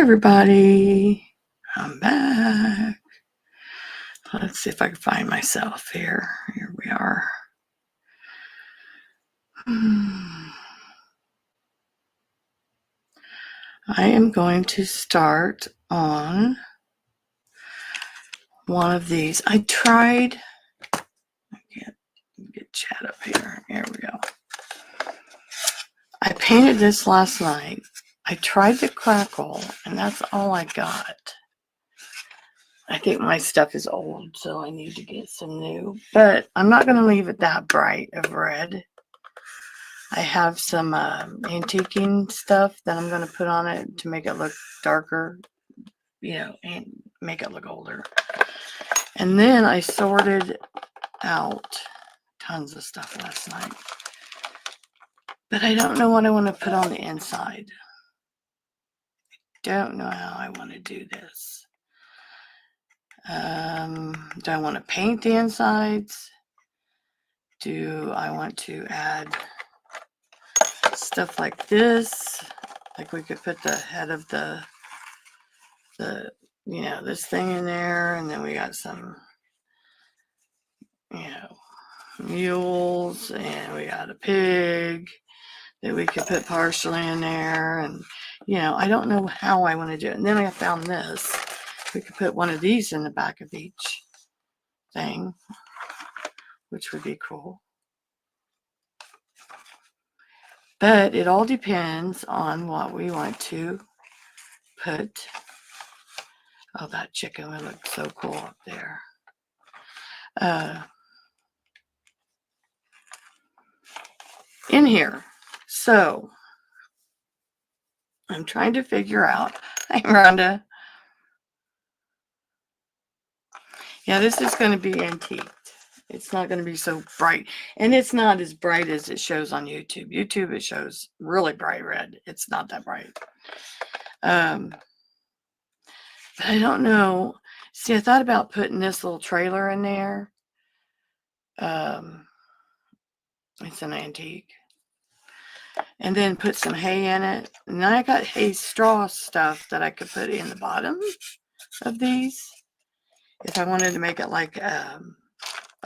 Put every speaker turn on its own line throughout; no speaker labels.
everybody, I'm back. Let's see if I can find myself here. Here we are. I am going to start on one of these. I can't get chat up here. Here we go. I painted this last night. I tried to crackle, and that's all I got. I think my stuff is old, so I need to get some new. But I'm not going to leave it that bright of red. I have some antiquing stuff that I'm going to put on it to make it look darker, and make it look older. And then I sorted out tons of stuff last night. But I don't know what I want to put on the inside. Don't know how I want to do this. Do I want to paint the insides? Do I want to add stuff like this? Like we could put the head of the this thing in there, and then we got some, mules, and we got a pig that we could put partially in there, and I don't know how I want to do it. And then I found this. We could put one of these in the back of each thing, which would be cool. But it all depends on what we want to put. Oh, that chicken would look so cool up there. In here. So I'm trying to figure out. Hi, Rhonda. Yeah, this is going to be antiqued. It's not going to be so bright. And it's not as bright as it shows on YouTube. YouTube, it shows really bright red. It's not that bright. But I don't know. See, I thought about putting this little trailer in there. It's an antique. And then put some hay in it. And then I got hay straw stuff that I could put in the bottom of these if I wanted to make it like a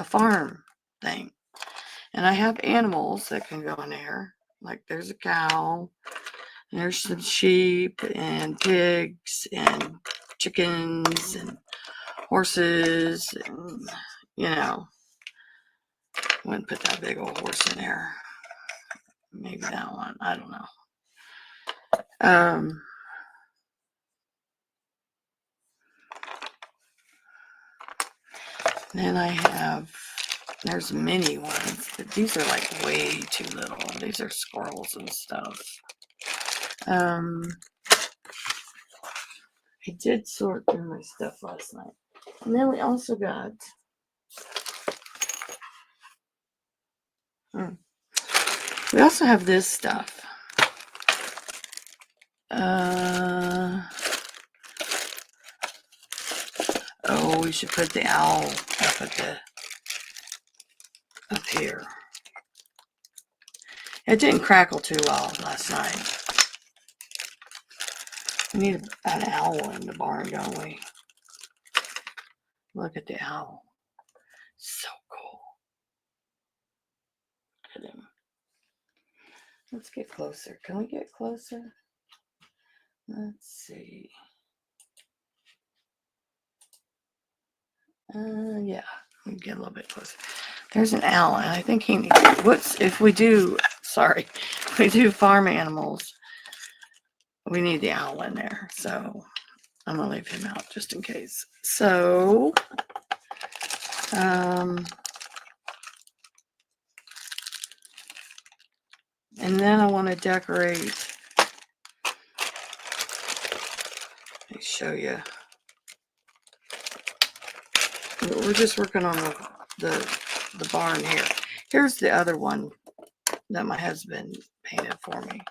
farm thing. And I have animals that can go in there. Like there's a cow, and there's some sheep and pigs and chickens and horses, and I wouldn't put that big old horse in there. Maybe that one. I don't know. Then I have, there's mini ones, but these are like way too little. These are squirrels and stuff. I did sort through my stuff last night. And then we also got we also have this stuff. We should put the owl up here. It didn't crackle too well last night. We need an owl in the barn, don't we? Look at the owl. So cool. Look at him. Let's get closer. Can we get closer? Let's see. Yeah, we can get a little bit closer. There's an owl, and I think he needs, if we do farm animals, we need the owl in there. So I'm gonna leave him out just in case. So and then I want to decorate. Let me show you. We're just working on the barn here. Here's the other one that my husband painted for me.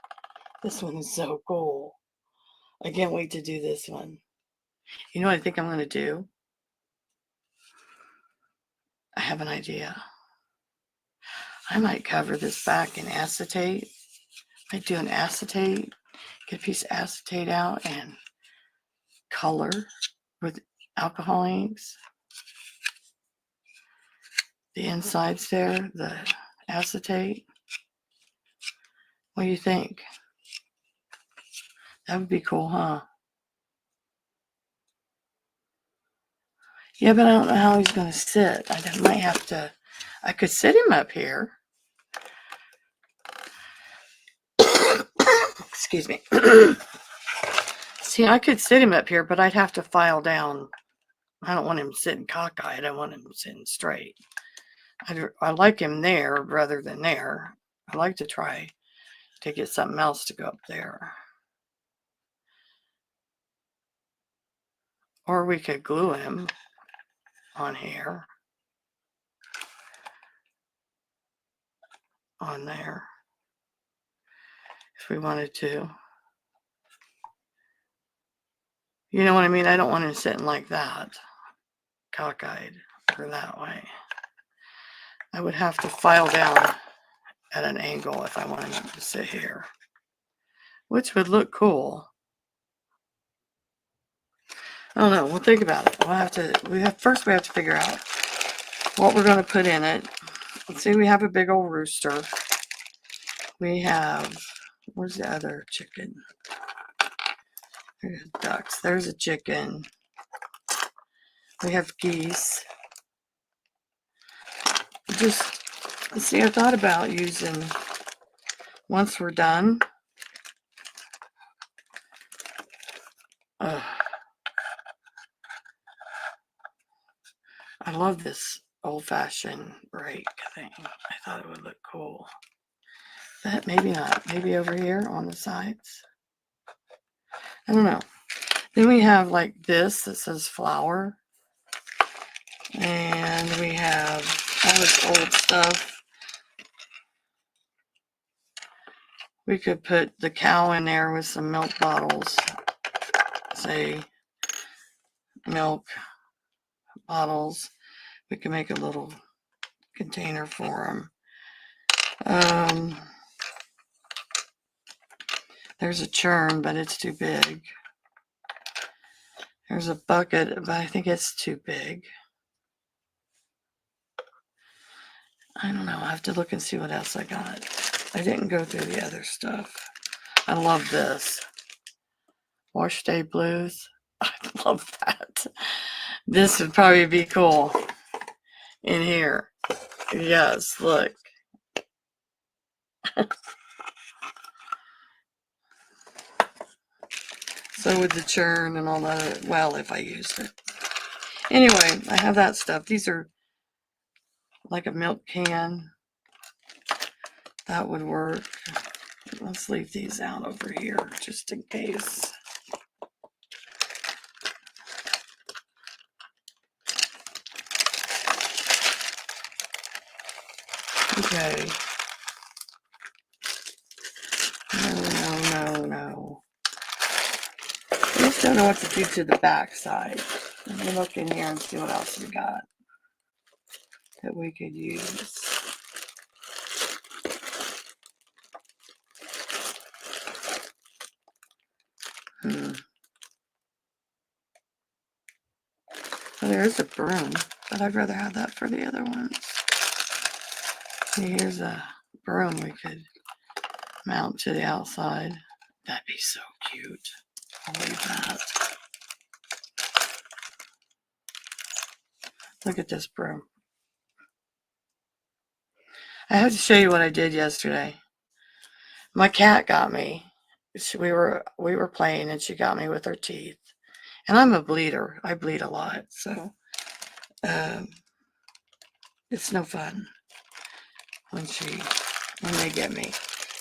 This one is so cool. I can't wait to do this one. You know what I think I'm going to do? I have an idea. I might cover this back in acetate. I might do an acetate, get a piece of acetate out and color with alcohol inks. The insides there, the acetate. What do you think? That would be cool, huh? Yeah, but I don't know how he's going to sit. I might have to, I could sit him up here. Excuse me. See, I could sit him up here, but I'd have to file down. I don't want him sitting cockeyed. I want him sitting straight. I like him there rather than there. I like to try to get something else to go up there. Or we could glue him on here. On there. If we wanted to. You know what I mean? I don't want him sitting like that. Cockeyed or that way. I would have to file down at an angle if I wanted him to sit here. Which would look cool. I don't know. We'll think about it. First we have to figure out what we're going to put in it. Let's see, we have a big old rooster. We have, where's the other chicken? There's ducks. There's a chicken. We have geese. See, I thought about using, once we're done, I love this old-fashioned rake thing. I thought it would look cool. But maybe not. Maybe over here on the sides. I don't know. Then we have like this that says flower. And we have all this old stuff. We could put the cow in there with some milk bottles. Say, milk bottles. We can make a little container for them. There's a churn, but it's too big. There's a bucket, but I think it's too big. I don't know. I have to look and see what else I got. I didn't go through the other stuff. I love this. Wash Day Blues. I love that. This would probably be cool in here. Yes, look. So with the churn and all that, well, if I used it. Anyway, I have that stuff. These are like a milk can. That would work. Let's leave these out over here just in case. Okay. No. I just don't know what to do to the back side. Let me look in here and see what else we got that we could use. Well, there's a broom, but I'd rather have that for the other ones. Here's a broom we could mount to the outside. That'd be so cute. I'll leave that. Look at this broom. I have to show you what I did yesterday. My cat got me. We were playing and she got me with her teeth. And I'm a bleeder. I bleed a lot, so it's no fun when they get me.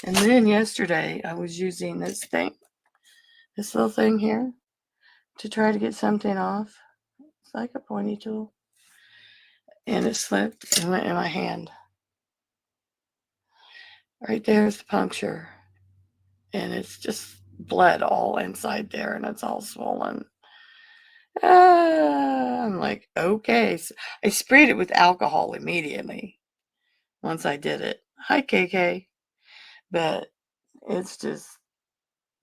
And then yesterday I was using this little thing here to try to get something off. It's like a pointy tool. And it slipped and went in my hand. Right there's the puncture. And it's just bled all inside there and it's all swollen. I'm like, okay. So I sprayed it with alcohol immediately once I did it. Hi, KK. But it's just,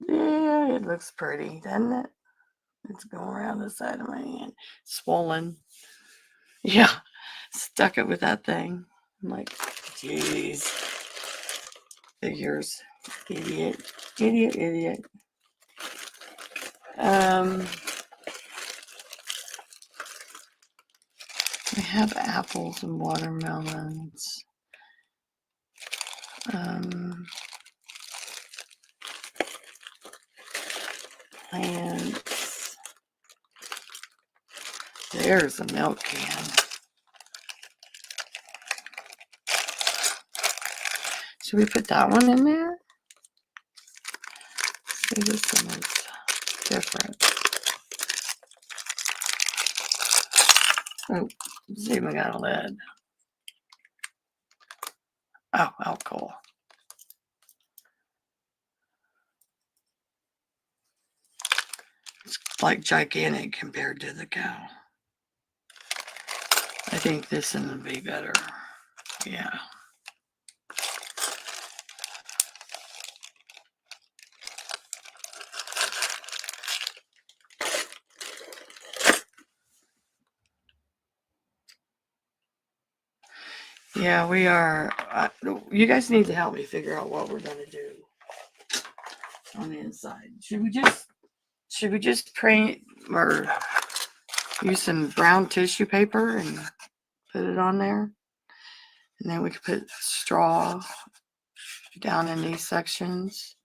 yeah, it looks pretty, doesn't it? It's going around the side of my hand. Swollen. Yeah. Stuck it with that thing. I'm like, jeez. Figures. Idiot. Idiot, idiot. We have apples and watermelons. Plants. There's a milk can. Should we put that one in there? See, this one is different. Oh, it's even got a lid. Oh, cool. It's like gigantic compared to the cow. I think this one would be better. Yeah. Yeah, we are. You guys need to help me figure out what we're going to do on the inside. Should we just paint or use some brown tissue paper and put it on there? And then we could put straw down in these sections.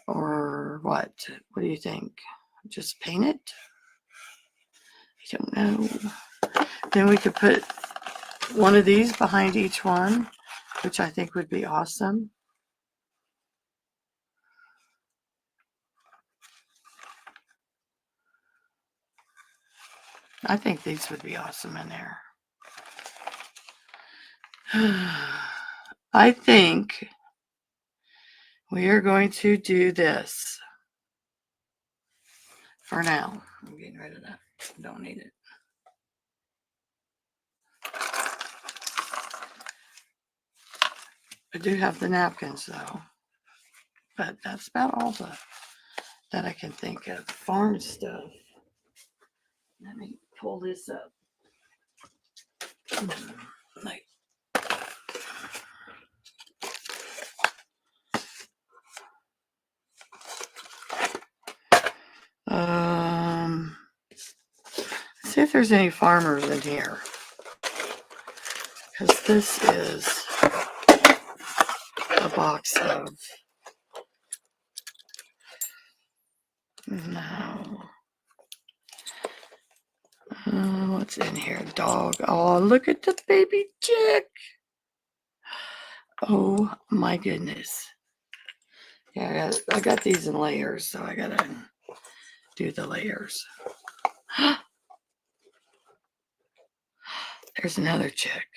Or what? What do you think? Just paint it? I don't know. Then we could put one of these behind each one, which I think would be awesome. I think these would be awesome in there. I think we are going to do this for now. I'm getting rid of that. Don't need it. I do have the napkins though, but that's about all that I can think of. Farm stuff. Let me pull this up. Like, see if there's any farmers in here, because this is a box of no. What's in here? Dog. Oh, look at the baby chick. Oh my goodness. Yeah, I got these in layers, so I gotta do the layers. There's another chick.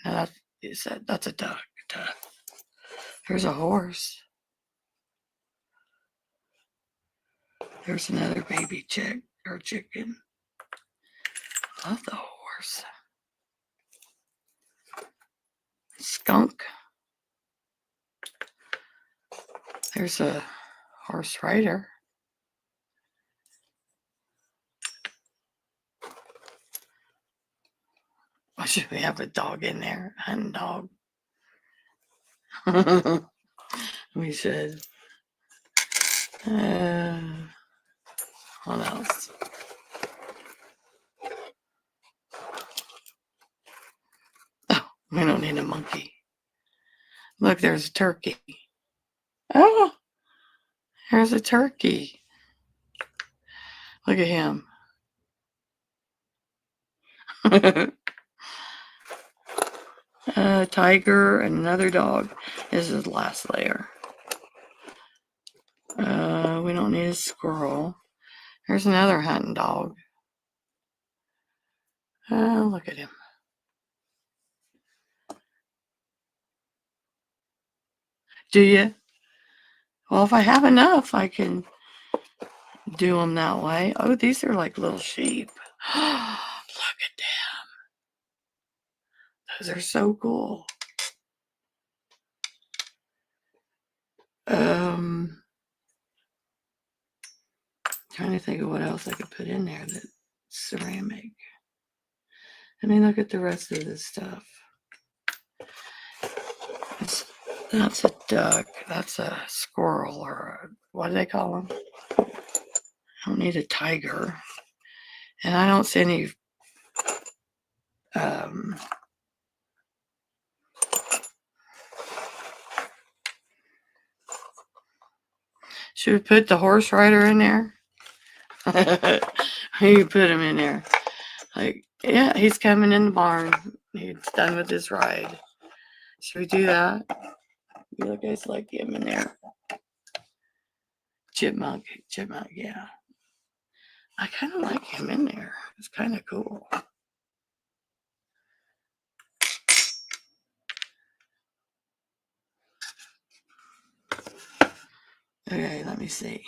Now that's a duck. There's a horse. There's another baby chick or chicken. Love the horse. Skunk. There's a horse rider. Why should we have a dog in there? Hunting dog. We should. What else? Oh, we don't need a monkey. Look, there's a turkey. Oh, there's a turkey. Look at him. A tiger and another dog. This is the last layer. We don't need a squirrel. There's another hunting dog. Look at him. Do you? Well, if I have enough, I can do them that way. Oh, these are like little sheep. Look at them. Those are so cool. Trying to think of what else I could put in there that's ceramic. I mean, look at the rest of this stuff. That's a duck. That's a squirrel, or what do they call them? I don't need a tiger. And I don't see any should we put the horse rider in there? You put him in there. Like, yeah, he's coming in the barn. He's done with his ride. Should we do that? You guys like him in there? Chipmunk, yeah. I kind of like him in there. It's kind of cool. Okay, let me see.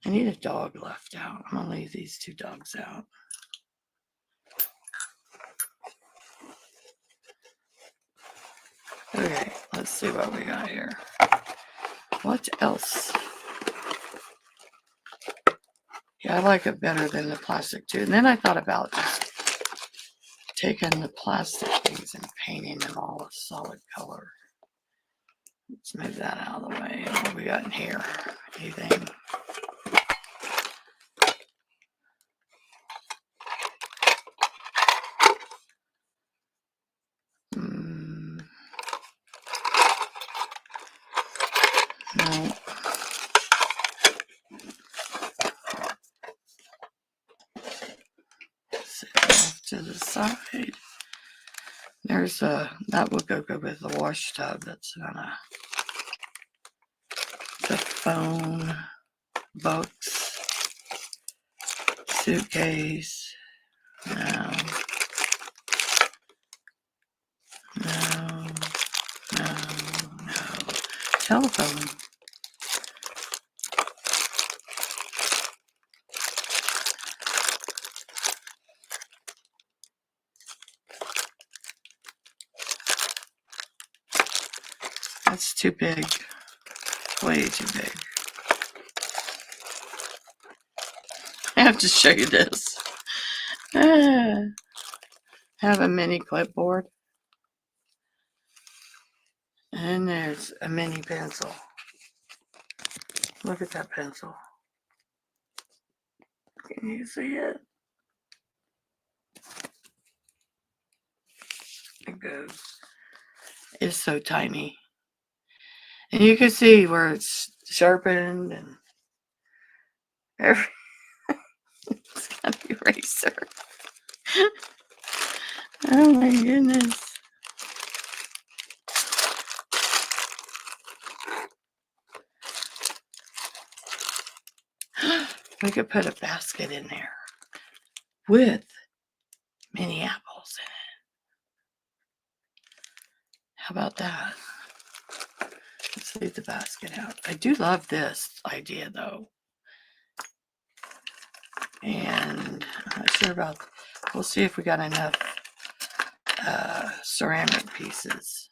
I need a dog left out. I'm gonna leave these two dogs out. Okay, let's see what we got here. What else? Yeah, I like it better than the plastic too. And then I thought about just taking the plastic things and painting them all a solid color. Let's move that out of the way. What we got in here? Anything? No. Set it off to the side. There's that will go good with the wash tub. That's gonna the phone, books, suitcase. No. Telephone. That's too big. Way too big. I have to show you this. Have a mini clipboard. And there's a mini pencil. Look at that pencil. Can you see it? It goes. It's so tiny. And you can see where it's sharpened and everything. It's got an eraser. Oh my goodness. We could put a basket in there with mini apples in it. How about that? Let's leave the basket out. I do love this idea though. And I'm not sure about, we'll see if we got enough ceramic pieces.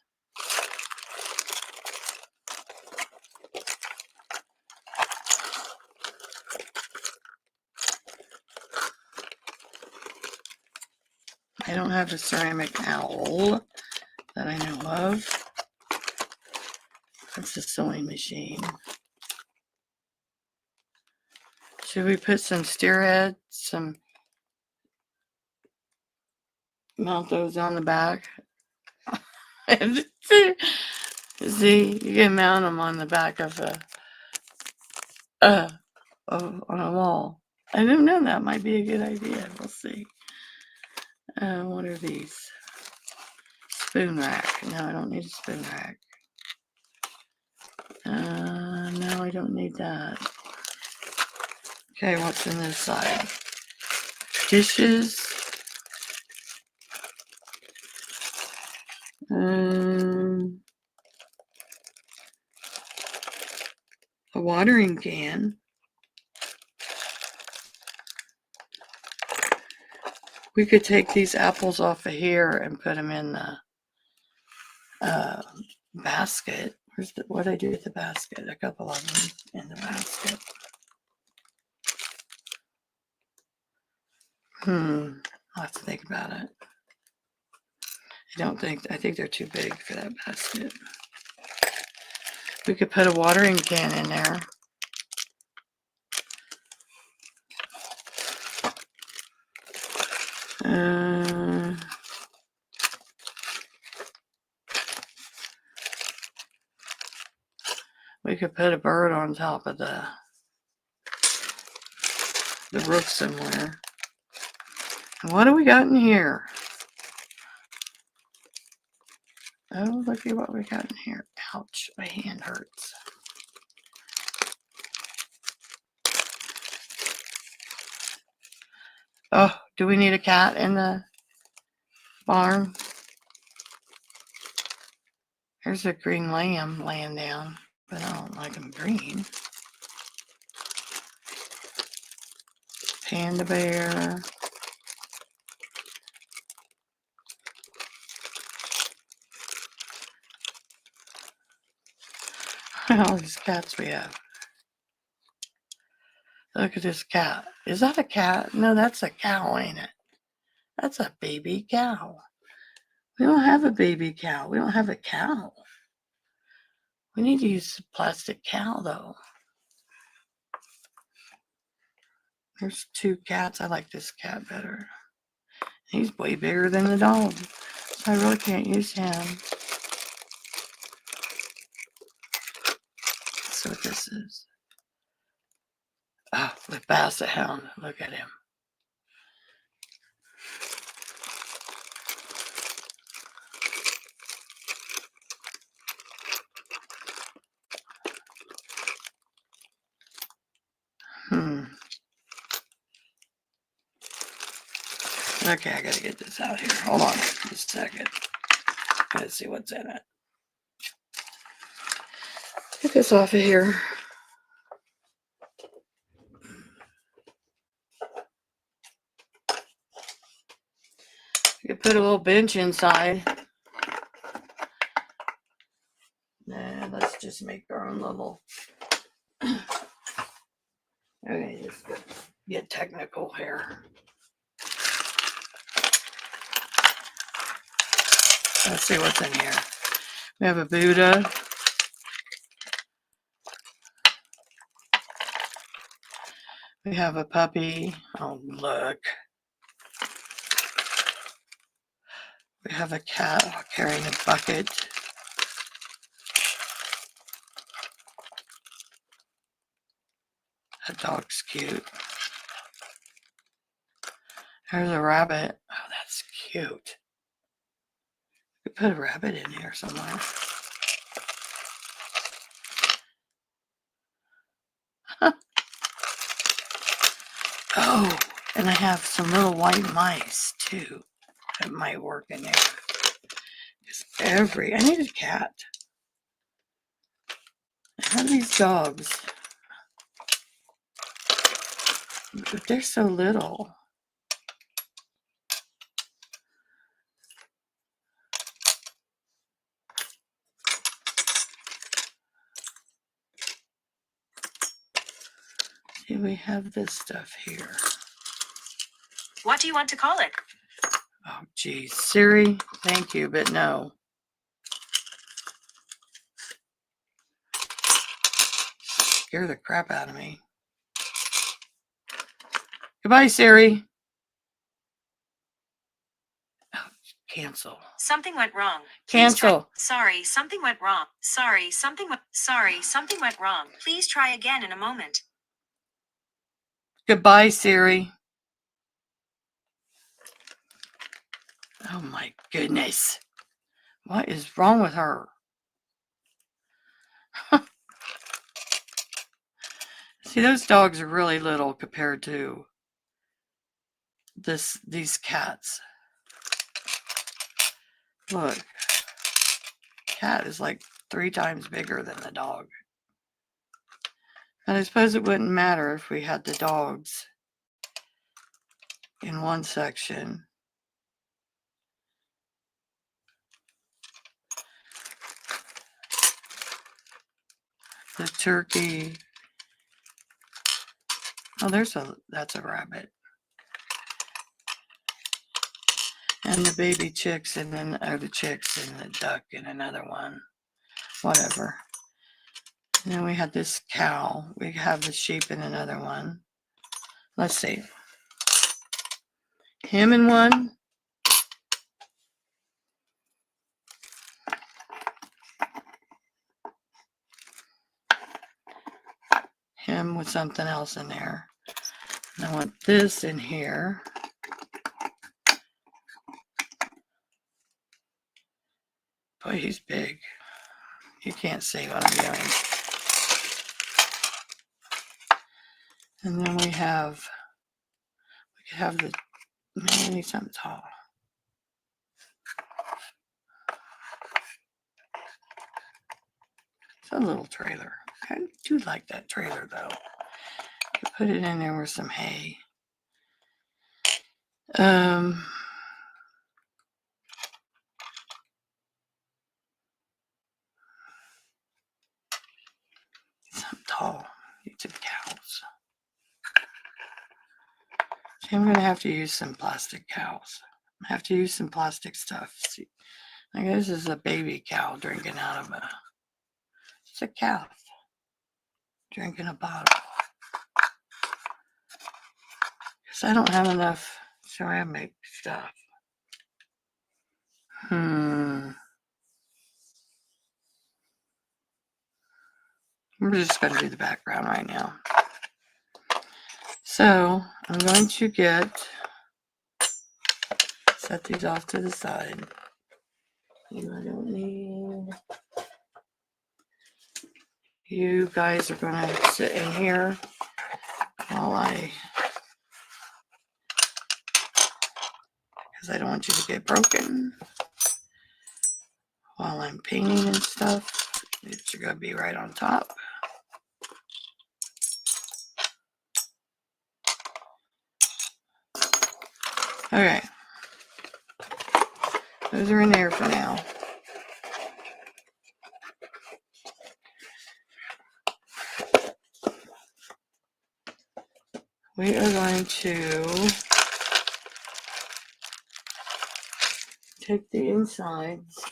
I don't have a ceramic owl that I know of. That's a sewing machine. Should we put some steer heads, mount those on the back? See, you can mount them on the back of on a wall. I don't know, that might be a good idea. We'll see. What are these? Spoon rack. No, I don't need a spoon rack. No, I don't need that. Okay, what's in this side? Dishes. A watering can. We could take these apples off of here and put them in the basket. What I do with the basket? A couple of them in the basket. I'll have to think about it. I think they're too big for that basket. We could put a watering can in there. We could put a bird on top of the roof somewhere. And what do we got in here? Oh, look at what we got in here. Ouch, my hand hurts. Oh, do we need a cat in the barn? There's a green lamb laying down, but I don't like them green. Panda bear. All these cats we have. Look at this cat. Is that a cat? No, that's a cow, ain't it? That's a baby cow. We don't have a baby cow. We don't have a cow. We need to use a plastic cow, though. There's two cats. I like this cat better. He's way bigger than the dog. So I really can't use him. That's what this is. Oh, the basset hound. Look at him. Okay, I gotta get this out here. Hold on just a second. Gotta see what's in it. Get this off of here. You could put a little bench inside. Nah, let's just make our own little. Okay, just get technical here. Let's see what's in here. We have a Buddha. We have a puppy. Oh, look. We have a cat carrying a bucket. That dog's cute. There's a rabbit. Oh, that's cute. We could put a rabbit in here somewhere. Oh, and I have some little white mice too. That might work in there. I need a cat. I have these dogs. But they're so little. See, we have this stuff here.
What do you want to call it?
Oh, geez. Siri, thank you, but no. Scare the crap out of me. Goodbye, Siri. Oh, cancel.
Something went wrong.
Cancel.
Sorry, something went wrong. Sorry, something went wrong. Please try again in a moment.
Goodbye, Siri. Oh my goodness. What is wrong with her? See, those dogs are really little compared to these cats. Look. Cat is like 3 times bigger than the dog. And I suppose it wouldn't matter if we had the dogs in one section. the turkey. Oh, that's a rabbit. And the baby chicks, and then the chicks and the duck and another one. Whatever. And then we have this cow. We have the sheep and another one. Let's see. Him in one. Him with something else in there. And I want this in here. Boy, he's big. You can't see what I'm doing. And then we could have the, man, I need something tall. It's a little trailer. I do like that trailer though. You put it in there with some hay. Something tall. Need some cows. See, I'm gonna have to use some plastic cows. I have to use some plastic stuff. See, I guess this is a baby cow drinking out of it's a calf drinking a bottle. Because I don't have enough ceramic stuff. We're just going to do the background right now. So I'm going to set these off to the side. You I don't need. You guys are going to sit in here while because I don't want you to get broken while I'm painting and stuff. It's going to be right on top. Okay. Those are in there for now. We are going to take the insides.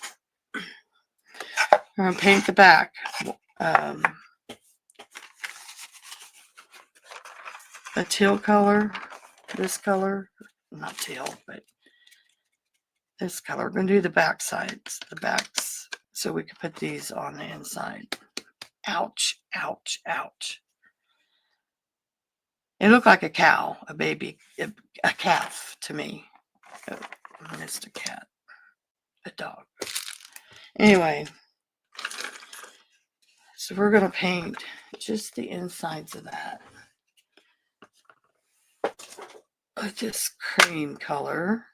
We're going to paint the back. A teal color. This color. Not teal, but this color. We're going to do the back sides. The backs. So we can put these on the inside. Ouch. Ouch. Ouch. It looked like a cow. A baby. A calf to me. Oh, I missed a cat. A dog. Anyway. So we're going to paint just the insides of that with this cream color.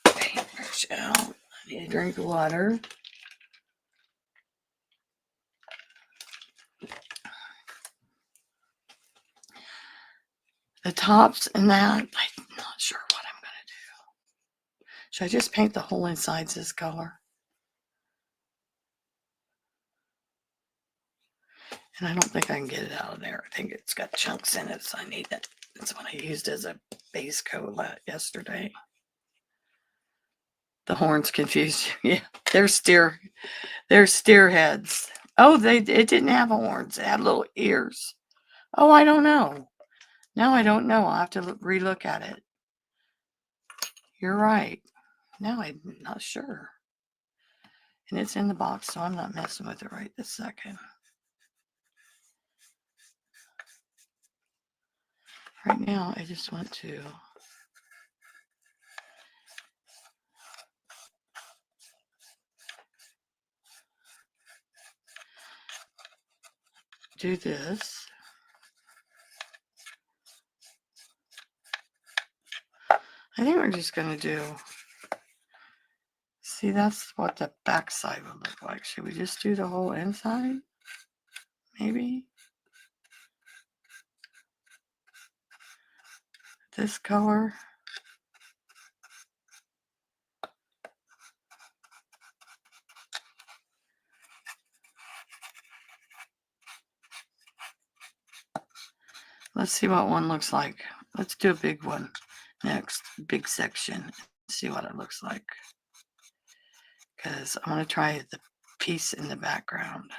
Paintbrush out. I need a drink of water. The tops and that, I'm not sure what I'm going to do. Should I just paint the whole insides this color? And I don't think I can get it out of there. I think it's got chunks in it, so I need that. That's what I used as a base coat yesterday. The horns confused you. Yeah, they're steer heads. Oh, it didn't have horns. It had little ears. Oh, I don't know. Now I don't know. I'll have to relook at it. You're right. Now I'm not sure. And it's in the box, so I'm not messing with it right this second. Right now, I just want to do this. I think we're just going to do, see, that's what the back side would look like. Should we just do the whole inside? Maybe? This color? Let's see what one looks like. Let's do a big one next, big section. See what it looks like. Because I want to try the piece in the background.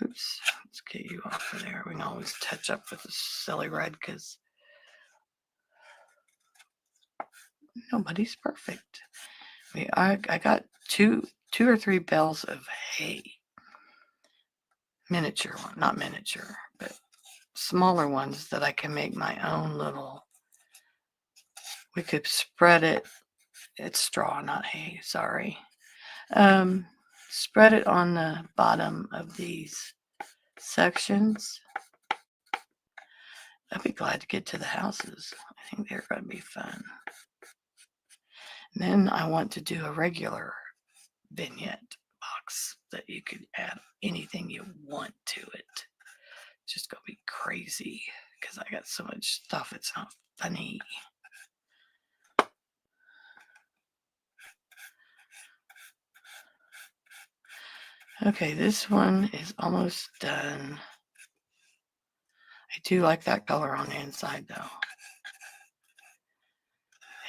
Oops, let's get you off of there. We can always touch up with the silly red because nobody's perfect. I got two or three bales of hay. Miniature one, not miniature, but smaller ones that I can make my own little. We could spread it. It's straw, not hay. Sorry. Spread it on the bottom of these sections. I'd be glad to get to the houses. I think they're going to be fun. And then I want to do a regular vignette box that you could add anything you want to it. It's just going to be crazy because I got so much stuff. It's not funny. Okay, this one is almost done. I do like that color on the inside though.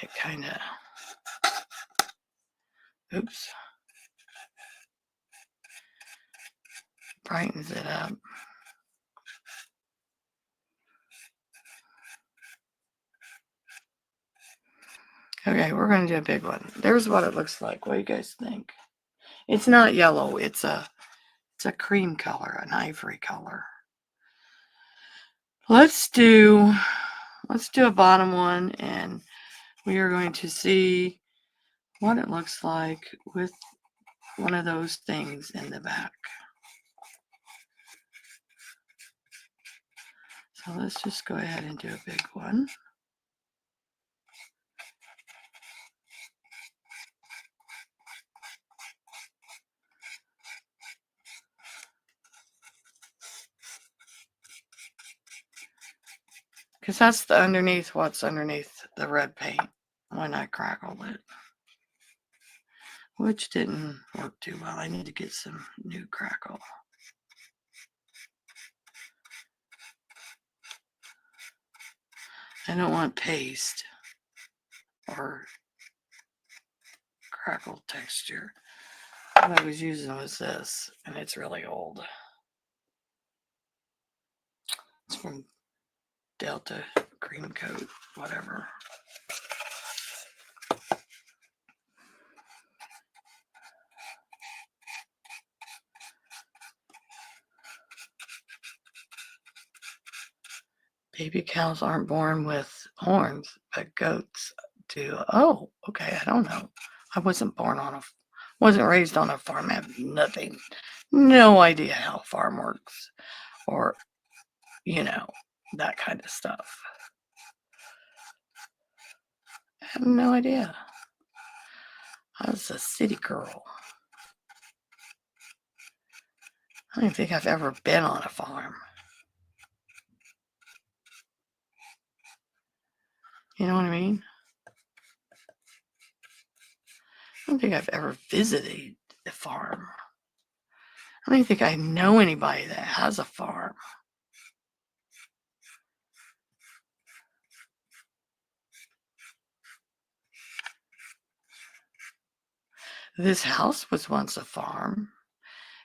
It kind of, oops, brightens it up. Okay, we're going to do a big one. There's what it looks like. What do you guys think? It's not yellow. It's a cream color, an ivory color. Let's do a bottom one, and we are going to see what it looks like with one of those things in the back. So let's just go ahead and do a big one. Because that's the underneath what's underneath the red paint when I crackled it. Which didn't work too well. I need to get some new crackle. I don't want paste or crackle texture. What I was using was this, and it's really old. It's from Delta Cream Coat, whatever. Baby cows aren't born with horns, but goats do. Oh, okay. I don't know. I wasn't raised on a farm. I have nothing, no idea how a farm works, or that kind of stuff. I have no idea. I was a city girl. I don't think I've ever been on a farm. You know what I mean? I don't think I've ever visited a farm. I don't even think I know anybody that has a farm. This house was once a farm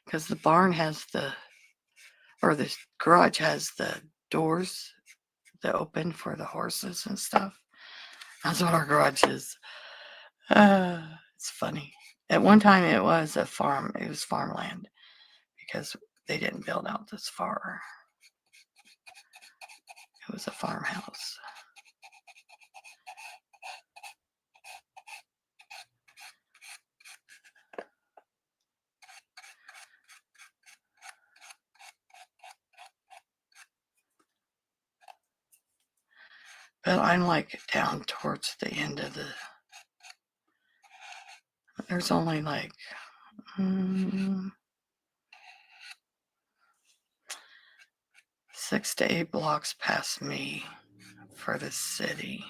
because the barn has the garage has the doors that open for the horses and stuff. That's what our garage is. It's funny. At one time, it was a farm. It was farmland because they didn't build out this far. It was a farmhouse. But I'm like down towards the end of there's only like 6 to 8 blocks past me for the city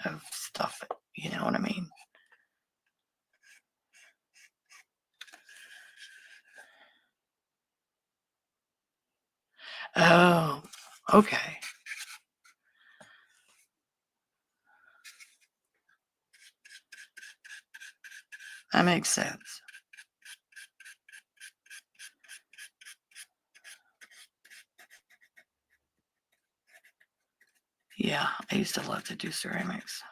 of stuff. You know what I mean? Oh, Okay. That makes sense. Yeah, I used to love to do ceramics.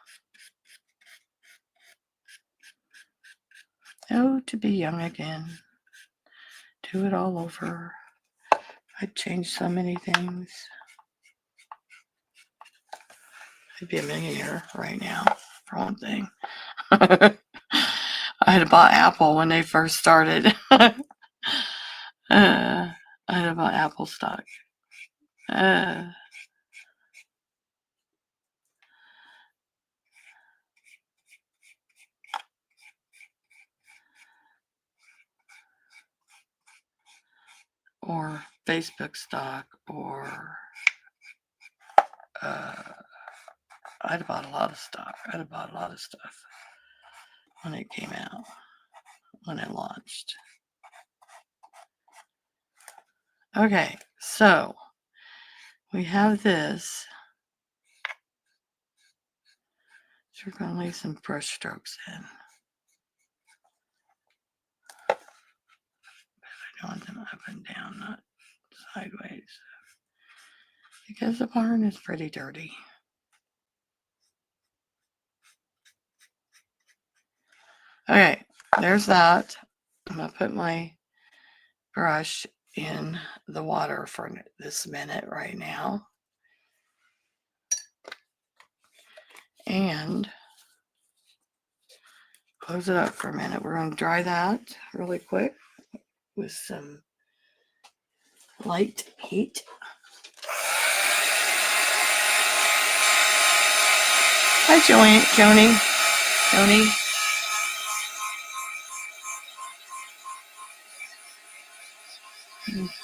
Oh, to be young again. Do it all over. I'd change so many things. I'd be a millionaire right now, for one thing. I had bought Apple when they first started. I had bought Apple stock. Or Facebook stock, or I'd have bought a lot of stock. I'd have bought a lot of stuff when it came out, when it launched. Okay, so we have this. So we're going to leave some brush strokes in. But I want them up and down, not sideways. Because the barn is pretty dirty. Okay, there's that. I'm going to put my brush in the water for this minute right now. And close it up for a minute. We're going to dry that really quick with some light heat. Hi, Joni.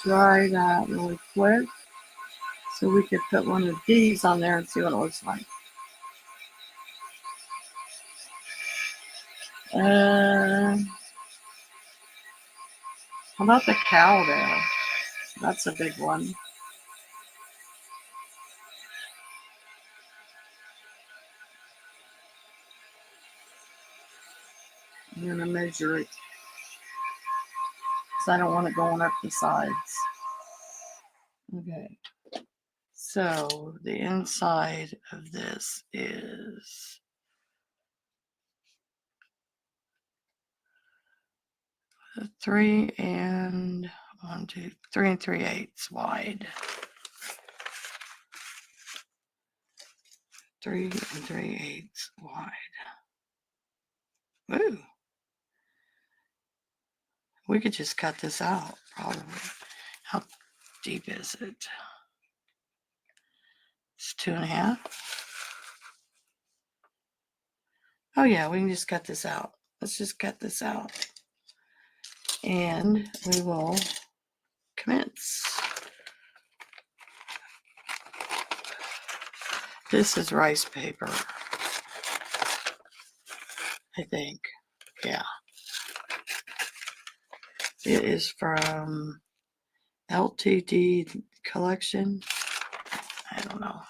Dry that really quick so we could put one of these on there and see what it looks like. How about the cow there? That's a big one. I'm going to measure it because I don't want it going up the sides. Okay. So the inside of this is 3 and 3/8 wide. 3 3/8 wide. Ooh. We could just cut this out, probably. How deep is it? It's 2.5. Oh yeah, we can just cut this out. Let's just cut this out. And we will commence. This is rice paper, I think. Yeah. It is from LTD Collection. I don't know.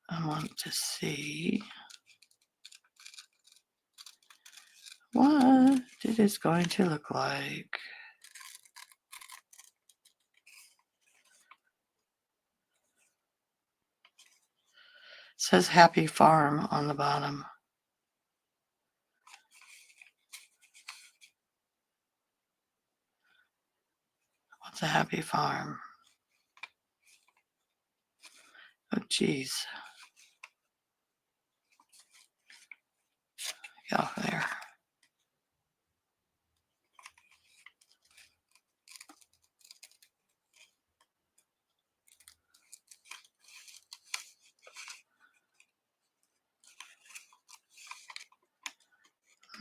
I want to see what it is going to look like. It says Happy Farm on the bottom. What's a happy farm? Oh, geez. Get off there.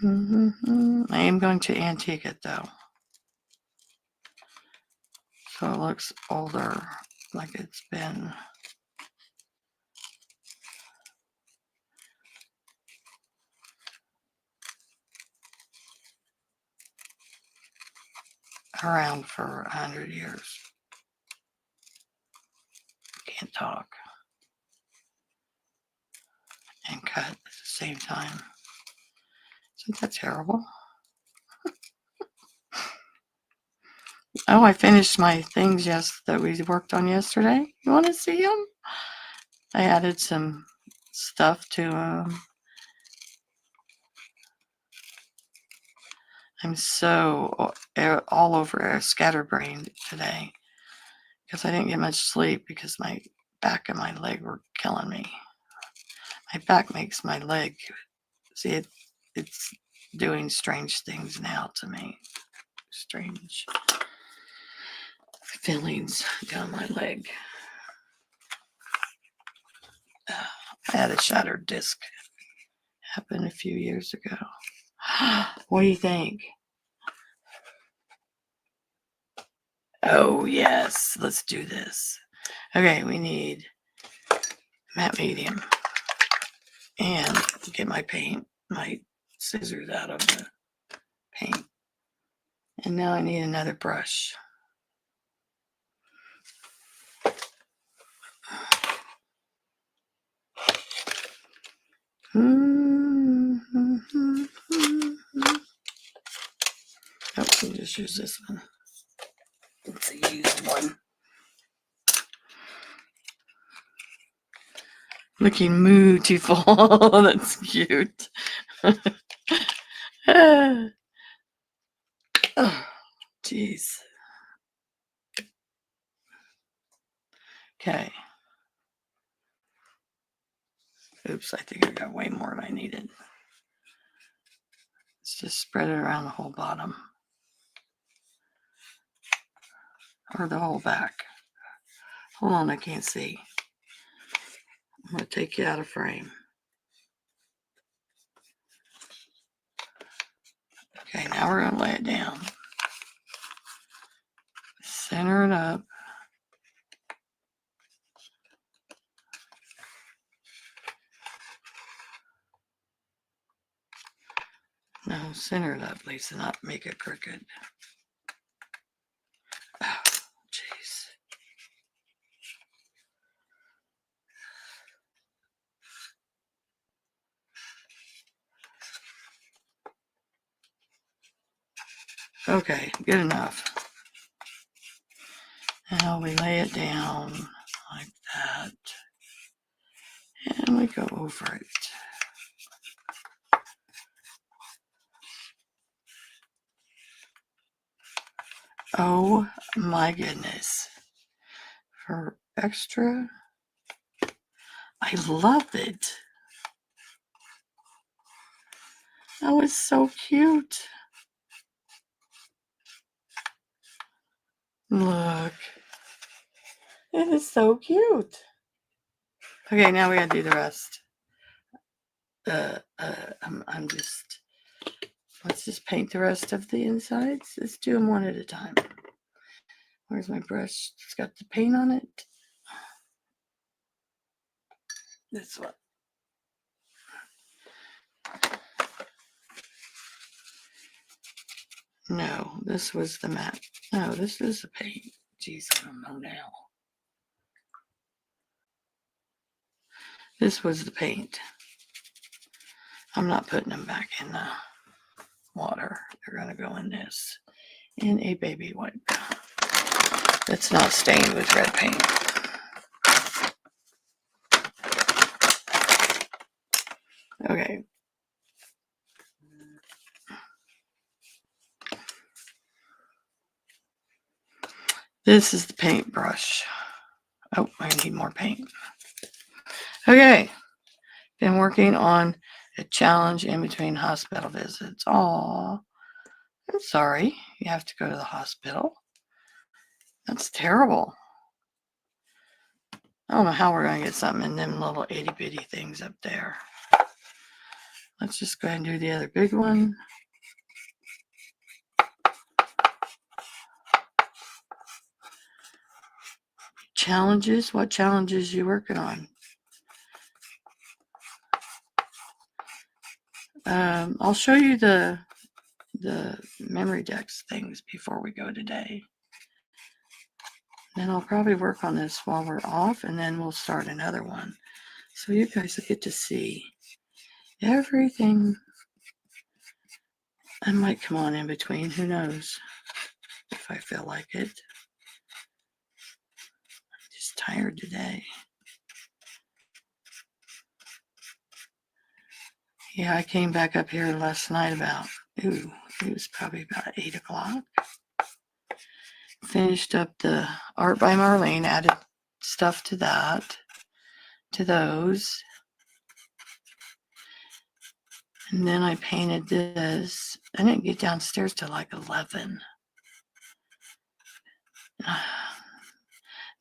I am going to antique it though. So it looks older, like it's been around for 100 years. Can't talk and cut at the same time. Isn't that terrible? Oh, I finished my things that we worked on yesterday. You want to see them? I added some stuff to them. I'm so all over scatterbrained today because I didn't get much sleep because my back and my leg were killing me. My back makes my leg, see, it's doing strange things now to me. Strange feelings down my leg. I had a shattered disc happen a few years ago. What do you think? Oh, yes. Let's do this. Okay, we need matte medium. And get my paint, my scissors out of the paint. And now I need another brush. Oh, we'll just use this one. It's a used one. Looking mootiful. That's cute. Oh, jeez. Okay. Oops, I think I got way more than I needed. Let's just spread it around the whole bottom. Or the whole back. Hold on, I can't see. I'm going to take you out of frame. Okay, now we're going to lay it down. Center it up. No, center it up, Lisa, not make it crooked. Oh, jeez. Okay, good enough. Now we lay it down like that. And we go over it. Oh my goodness. For extra, I love it. That was so cute. Look. It is so cute. Okay, now we gotta do the rest. Let's just paint the rest of the insides. Let's do them one at a time. Where's my brush? It's got the paint on it. This one. No, this was the matte. No, this is the paint. Jeez, I don't know now. This was the paint. I'm not putting them back in the water. They're going to go in this. In a baby wipe. That's not stained with red paint. Okay. This is the paintbrush. Oh, I need more paint. Okay. Been working on a challenge in between hospital visits. Aw. I'm sorry. You have to go to the hospital. That's terrible. I don't know how we're going to get something in them little itty bitty things up there. Let's just go ahead and do the other big one. challenges? What challenges you working on? I'll show you the memory decks things before we go today. Then I'll probably work on this while we're off, and then we'll start another one. So you guys will get to see everything. I might come on in between, who knows, if I feel like it. I'm just tired today. Yeah, I came back up here last night about, it was probably about 8 o'clock. Finished up the Art by Marlene, added stuff to that, to those. And then I painted this. I didn't get downstairs till like 11.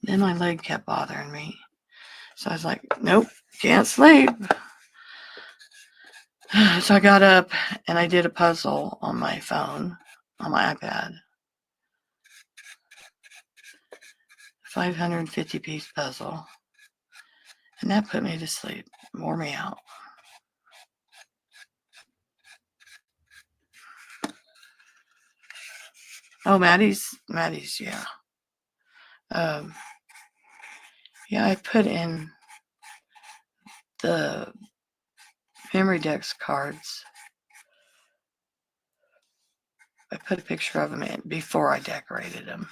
Then my leg kept bothering me. So I was like, nope, can't sleep. So I got up and I did a puzzle on my phone, on my iPad. 550-piece puzzle. And that put me to sleep, wore me out. Oh, Maddie's, yeah. Yeah, I put in the memory decks cards. I put a picture of them in before I decorated them.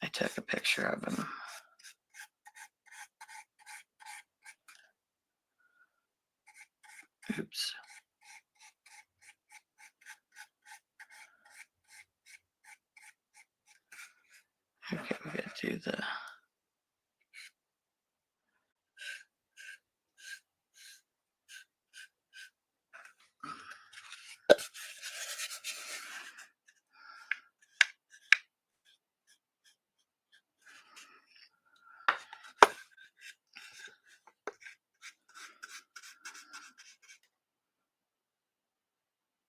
I took a picture of them. Oops. Okay, we gotta do the.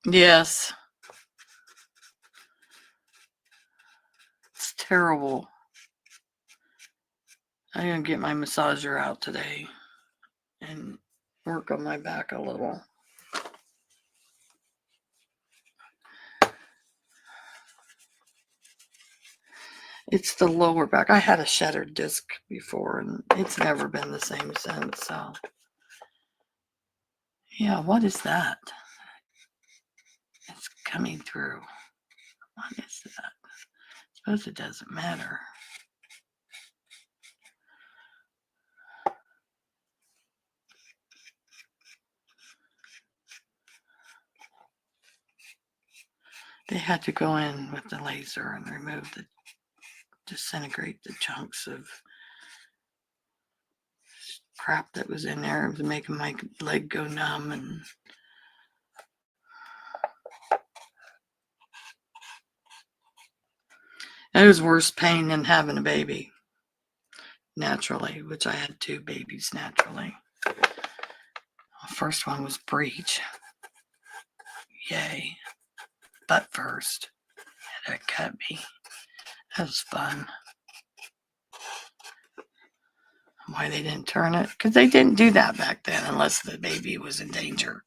Yes. It's terrible. I'm gonna get my massager out today and work on my back a little. It's the lower back. I had a shattered disc before and it's never been the same since. So, yeah, what is that? It's coming through. What is that? I suppose it doesn't matter. They had to go in with the laser and remove the, disintegrate the chunks of crap that was in there to make my leg go numb. And it was worse pain than having a baby naturally, which I had 2 babies naturally. The first one was breech. Yay. Butt first. That cut me. That was fun. Why they didn't turn it? Because they didn't do that back then unless the baby was in danger.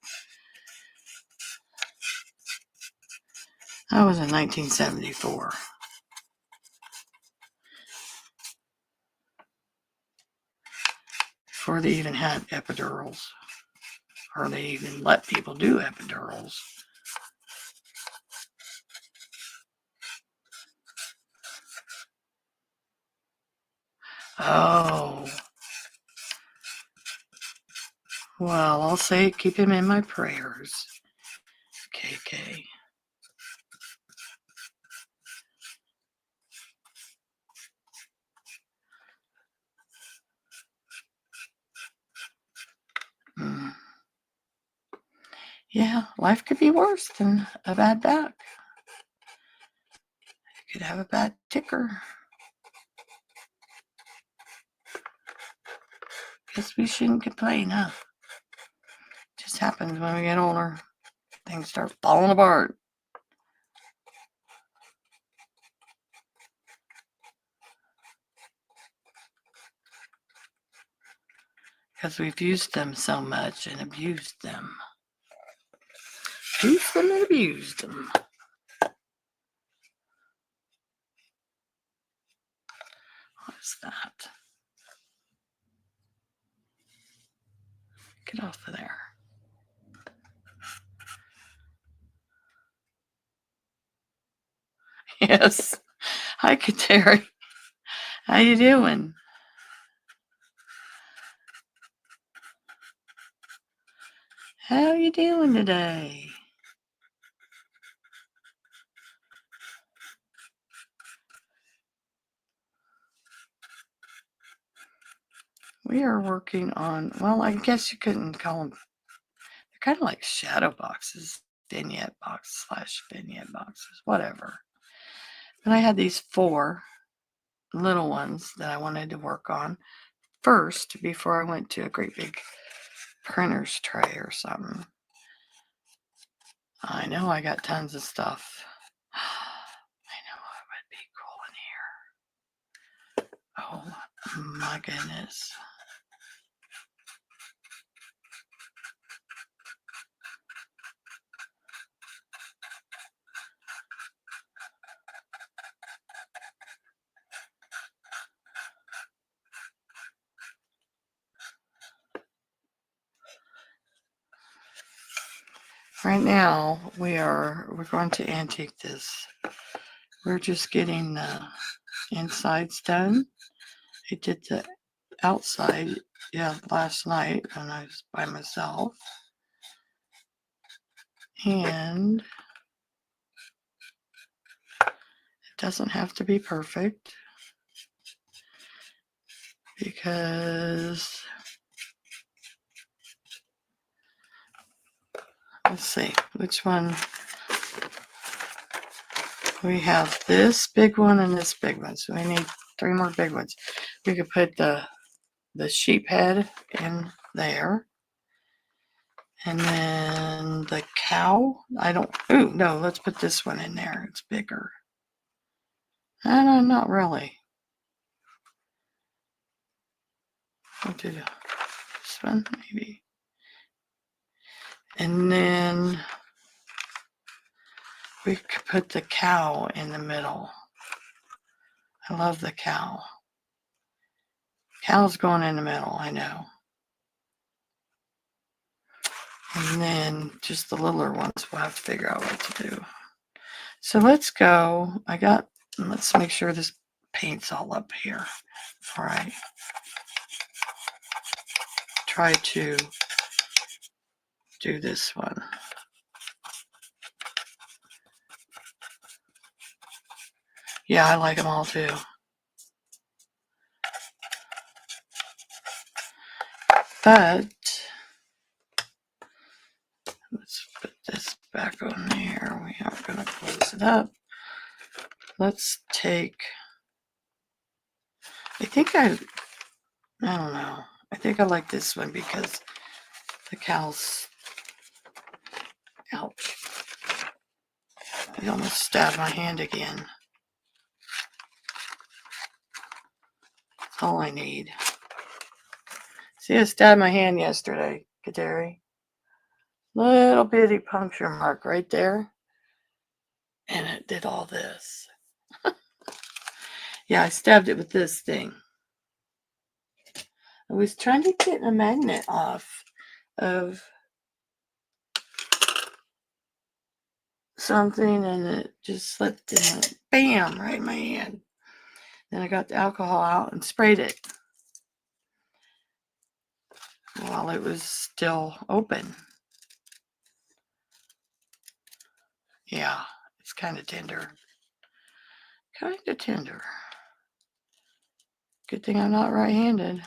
That was in 1974. Before they even had epidurals. Or they even let people do epidurals. Oh. Well, I'll say keep him in my prayers. KK. Yeah, life could be worse than a bad back. You could have a bad ticker. Guess we shouldn't complain, huh? Just happens when we get older. Things start falling apart. because we've used them so much and abused them. Used them and abused them. What's that? Get off of there. Yes. Hi, Kateri. How you doing? How you doing today? We are working on, well, I guess you couldn't call them, they're kind of like shadow boxes, vignette box / vignette boxes, whatever. And I had these 4 little ones that I wanted to work on first before I went to a great big printer's tray or something. I know I got tons of stuff. I know what would be cool in here. Oh my goodness. Right now we're going to antique this. We're just getting the insides done. I did the outside, last night when I was by myself. And it doesn't have to be perfect because, let's see, which one? We have this big one and this big one, so we need 3 more big ones. We could put the sheep head in there. And then the cow, no, let's put this one in there. It's bigger. Not really. We'll do this one, maybe. And then we could put the cow in the middle. I love the cow. Cow's going in the middle, I know. And then just the littler ones, we'll have to figure out what to do. So let's go. Let's make sure this paint's all up here before I try to do this one. Yeah, I like them all too. But let's put this back on there. We are going to close it up. Let's take, I don't know. I think I like this one because the cow's, ouch. I almost stabbed my hand again. That's all I need. See, I stabbed my hand yesterday, Kaderi. Little bitty puncture mark right there. And it did all this. Yeah, I stabbed it with this thing. I was trying to get a magnet off of something and it just slipped in. Bam, right in my hand. Then I got the alcohol out and sprayed it while it was still open. Yeah, it's kind of tender. Kind of tender. Good thing I'm not right-handed.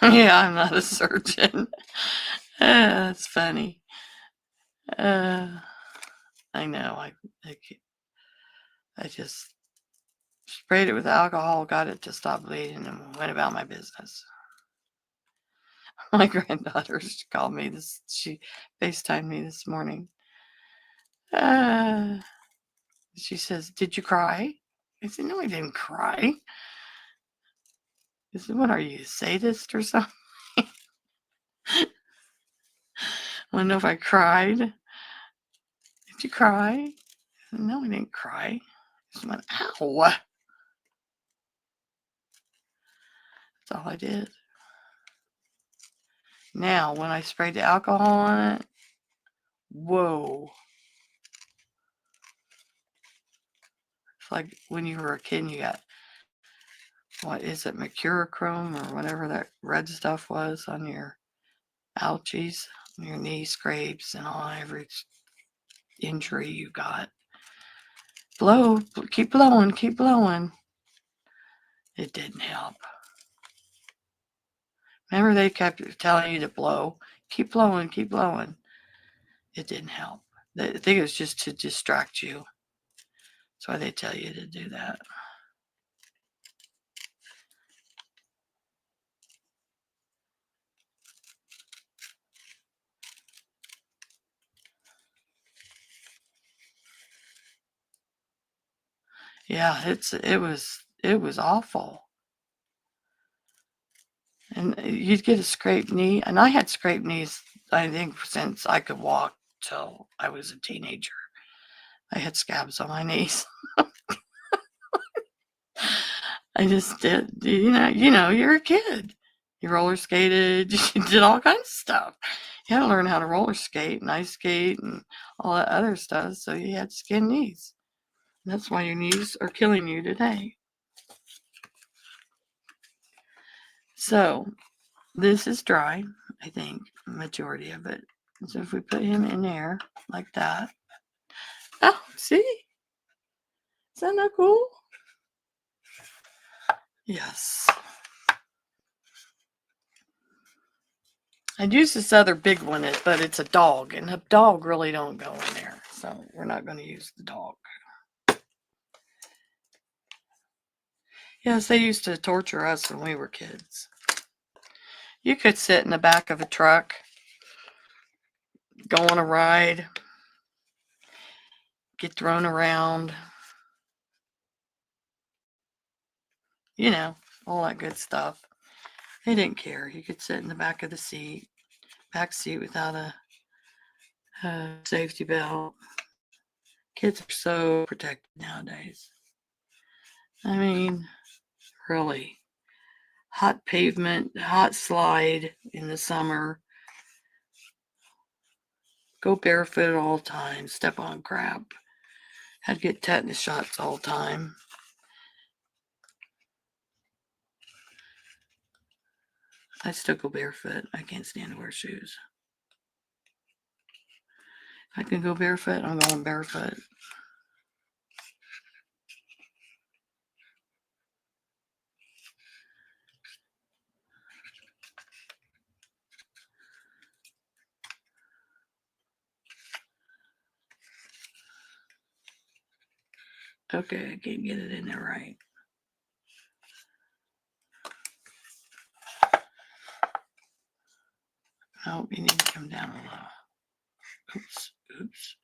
Yeah, I'm not a surgeon. That's funny. I know. I just sprayed it with alcohol, got it to stop bleeding, and went about my business. My granddaughter, she called me she FaceTimed me this morning. She says, "Did you cry?" I said, "No, I didn't cry." I said, "What are you, a sadist or something?" Want to know if I cried? Did you cry? No, I didn't cry. I just went, "Ow." That's all I did. Now, when I sprayed the alcohol on it, whoa. It's like when you were a kid and you got, what is it, mercurochrome or whatever that red stuff was on your ouchies, your knee scrapes and all, every injury you got. Blow, keep blowing, keep blowing. It didn't help. Remember, they kept telling you to blow, keep blowing, keep blowing. It didn't help. I think it was just to distract you. That's why they tell you to do that. Yeah, it was awful. And you'd get a scraped knee, and I had scraped knees, I think, since I could walk till I was a teenager. I had scabs on my knees. I just did, you're a kid. You roller skated, you did all kinds of stuff. You had to learn how to roller skate and ice skate and all that other stuff, so you had skin knees. That's why your knees are killing you today. So this is dry, I think, majority of it. So if we put him in there like that. Oh, see? Is that not cool? Yes. I'd use this other big one, but it's a dog, and a dog really don't go in there. So we're not going to use the dog. Yes, they used to torture us when we were kids. You could sit in the back of a truck, go on a ride, get thrown around, all that good stuff. They didn't care. You could sit in the back of the back seat without a safety belt. Kids are so protected nowadays. I mean, really. Hot pavement, hot slide in the summer. Go barefoot all the time, step on crap. Had to get tetanus shots all the time. I still go barefoot. I can't stand to wear shoes. If I can go barefoot, I'm going barefoot. Okay, I can't get it in there right. Nope, you need to come down a little. Oops.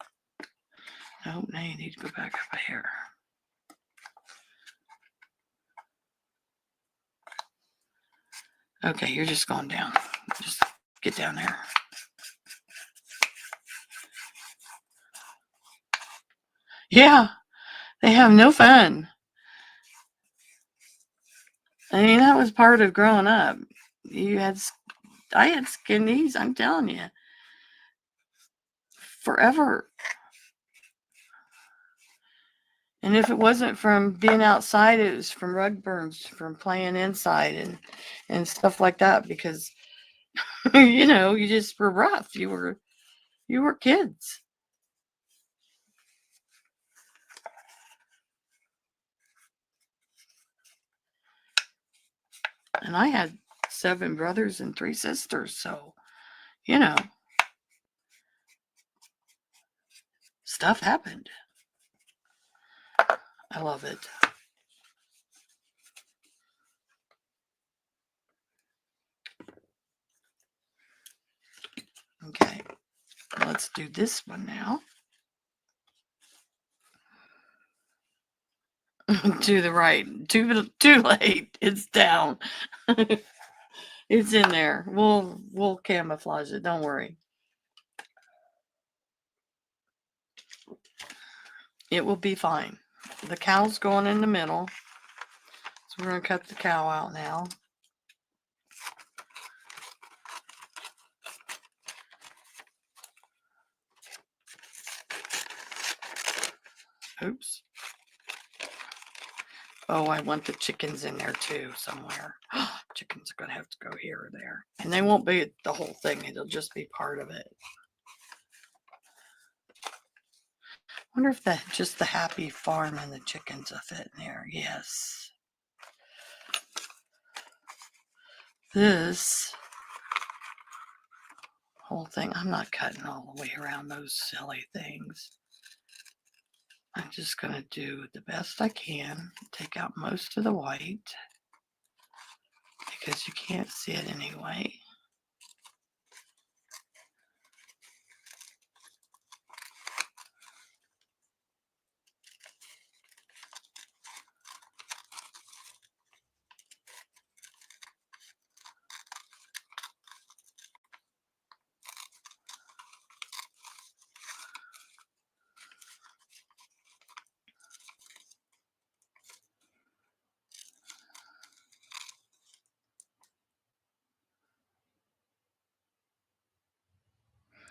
Nope, now you need to go back up a hair. Okay, you're just going down. Just get down there. Yeah, they have no fun. I mean, that was part of growing up. I had skin knees, I'm telling you. Forever. And if it wasn't from being outside, it was from rug burns, from playing inside and stuff like that, because you just were rough. You were kids. And I had 7 brothers and 3 sisters, so stuff happened. I love it. let's do this one now. To the right. Too late. It's down. It's in there. We'll camouflage it. Don't worry. It will be fine. The cow's going in the middle. So we're going to cut the cow out now. Oops. Oh, I want the chickens in there too somewhere. Chickens are going to have to go here or there. And they won't be the whole thing. It'll just be part of it. Wonder if just the happy farm and the chickens will fit in there. Yes. This whole thing, I'm not cutting all the way around those silly things. I'm just going to do the best I can. Take out most of the white because you can't see it anyway.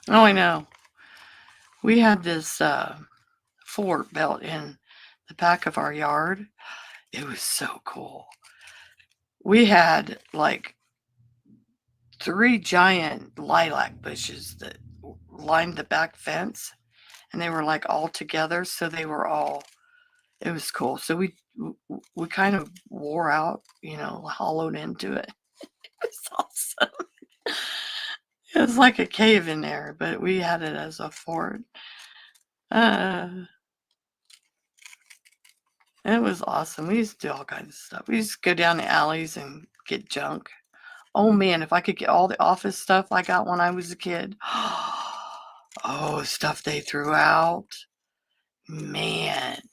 Oh, I know. We had this fort built in the back of our yard. It was so cool. We had like 3 giant lilac bushes that lined the back fence, and they were like all together, so they were all, it was cool. So we kind of wore out, hollowed into it. It was awesome. It was like a cave in there, but we had it as a fort. It was awesome. We used to do all kinds of stuff. We used to go down the alleys and get junk. Oh man, if I could get all the office stuff I got when I was a kid. Oh, stuff they threw out. Man.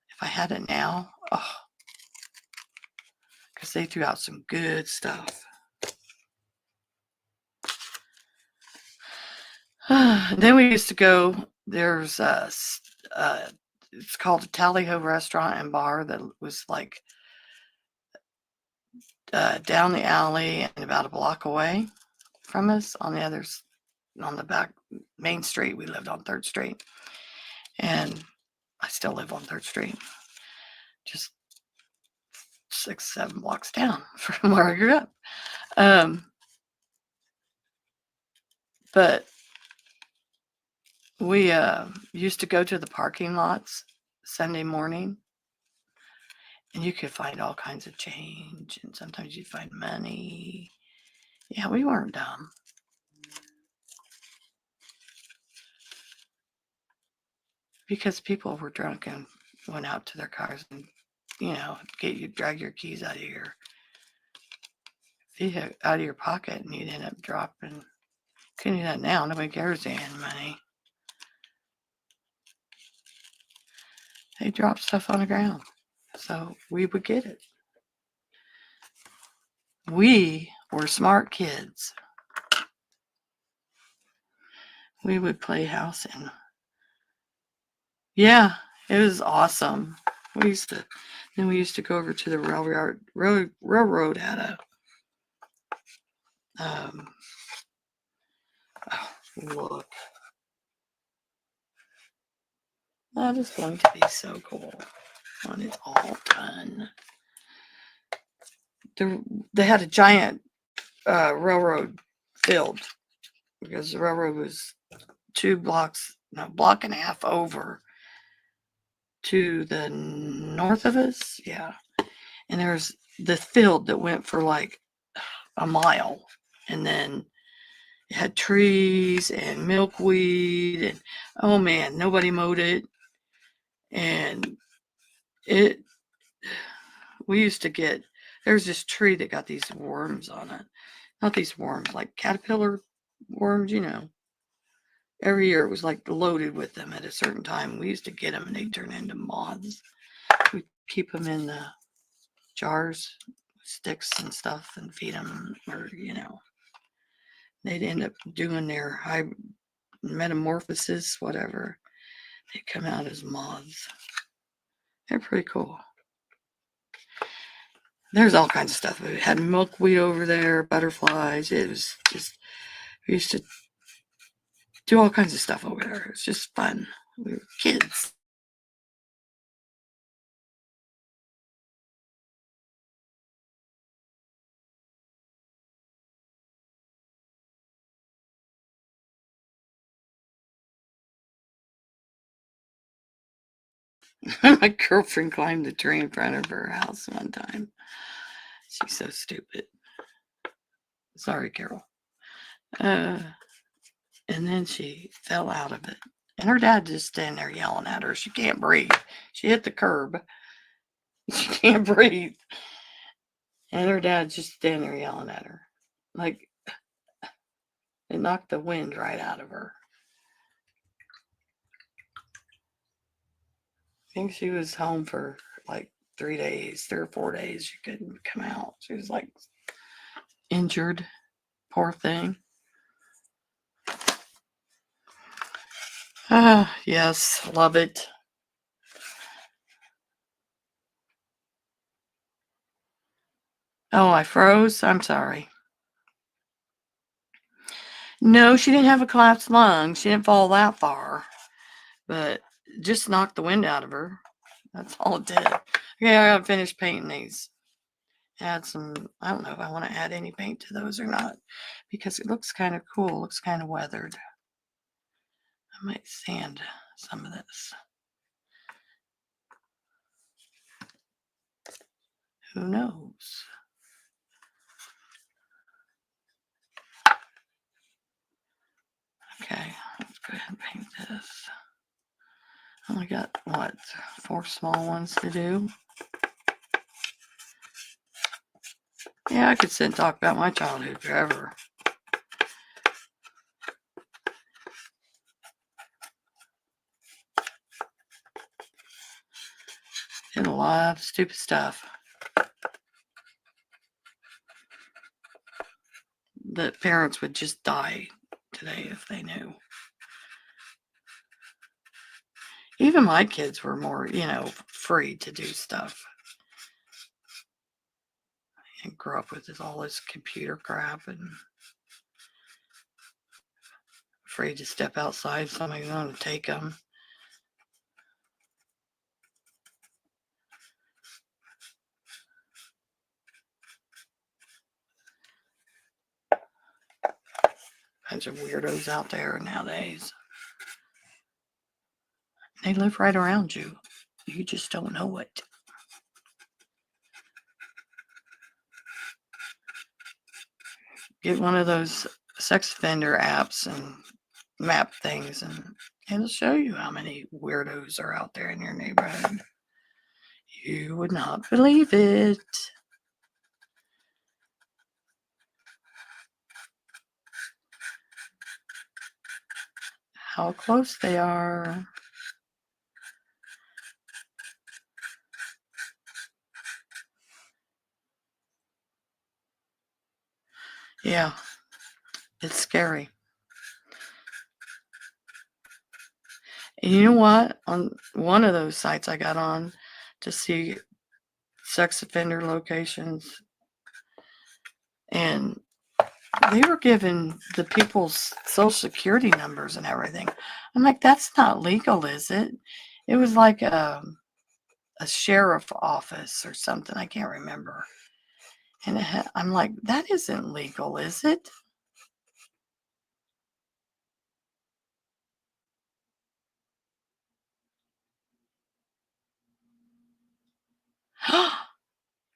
If I had it now, because they threw out some good stuff. Then we used to go, there's it's called a Tally Ho restaurant and bar that was like down the alley and about a block away from us on the back main street. We lived on 3rd Street, and I still live on 3rd Street, just 6, 7 blocks down from where I grew up. But we used to go to the parking lots Sunday morning, and you could find all kinds of change, and sometimes you'd find money. Yeah, we weren't dumb. Because people were drunk and went out to their cars and, drag your keys out of your pocket, and you'd end up dropping. Couldn't do that now. Nobody cares they had money. They drop stuff on the ground, so we would get it. We were smart kids. We would play house, and yeah, it was awesome. We used to go over to the railroad had a look. That is going to be so cool when it's all done. They had a giant railroad field because the railroad was 2 blocks, no, block and a half over to the north of us. Yeah. And there's the field that went for like a mile, and then it had trees and milkweed, and oh man, nobody mowed it. And we used to there's this tree that got these worms on it. Not these worms, like caterpillar worms, every year it was like loaded with them at a certain time. We used to get them and they turn into moths. We keep them in the jars, sticks and stuff, and feed them, or they'd end up doing their high metamorphosis, whatever. They come out as moths. They're pretty cool. There's all kinds of stuff. We had milkweed over there, butterflies. It was just, we used to do all kinds of stuff over there. It's just fun. We were kids. My girlfriend climbed the tree in front of her house one time. She's so stupid. Sorry, Carol. And then she fell out of it. And her dad just standing there yelling at her. She can't breathe. She hit the curb. She can't breathe. And her dad's just standing there yelling at her. Like, it knocked the wind right out of her. I think she was home for like 3 days, 3 or 4 days. She couldn't come out. She was like injured. Poor thing. Ah, yes, love it. Oh, I froze. I'm sorry. No, she didn't have a collapsed lung. She didn't fall that far, but just knocked the wind out of her. That's all it did. Okay, I gotta finish painting these. Add some, I don't know if I want to add any paint to those or not, because it looks kind of cool. It looks kind of weathered. I might sand some of this. Who knows? Okay, let's go ahead and paint this. I only got, what, 4 small ones to do? Yeah, I could sit and talk about my childhood forever. Did a lot of stupid stuff that parents would just die today if they knew. Even my kids were more, free to do stuff. And grew up with all this computer crap and afraid to step outside. Somebody's going to take them. Bunch of weirdos out there nowadays. They live right around you. You just don't know it. Get one of those sex offender apps and map things, and it'll show you how many weirdos are out there in your neighborhood. You would not believe it. How close they are. Yeah, it's scary. And you know what? On one of those sites I got on to see sex offender locations, and they were giving the people's social security numbers and everything. I'm like, that's not legal, is it? It was like a sheriff office or something. I can't remember. And I'm like, that isn't legal, is it?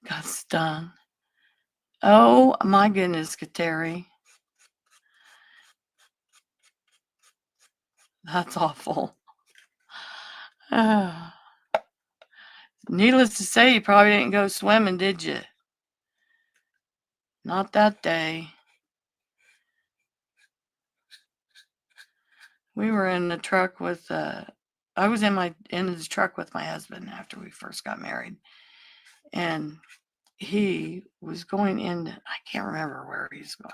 Got stung. Oh my goodness, Kateri. That's awful. Needless to say, you probably didn't go swimming, did you? Not that day. We were in the truck with, I was in the truck with my husband after we first got married. And he was going in, I can't remember where he's going.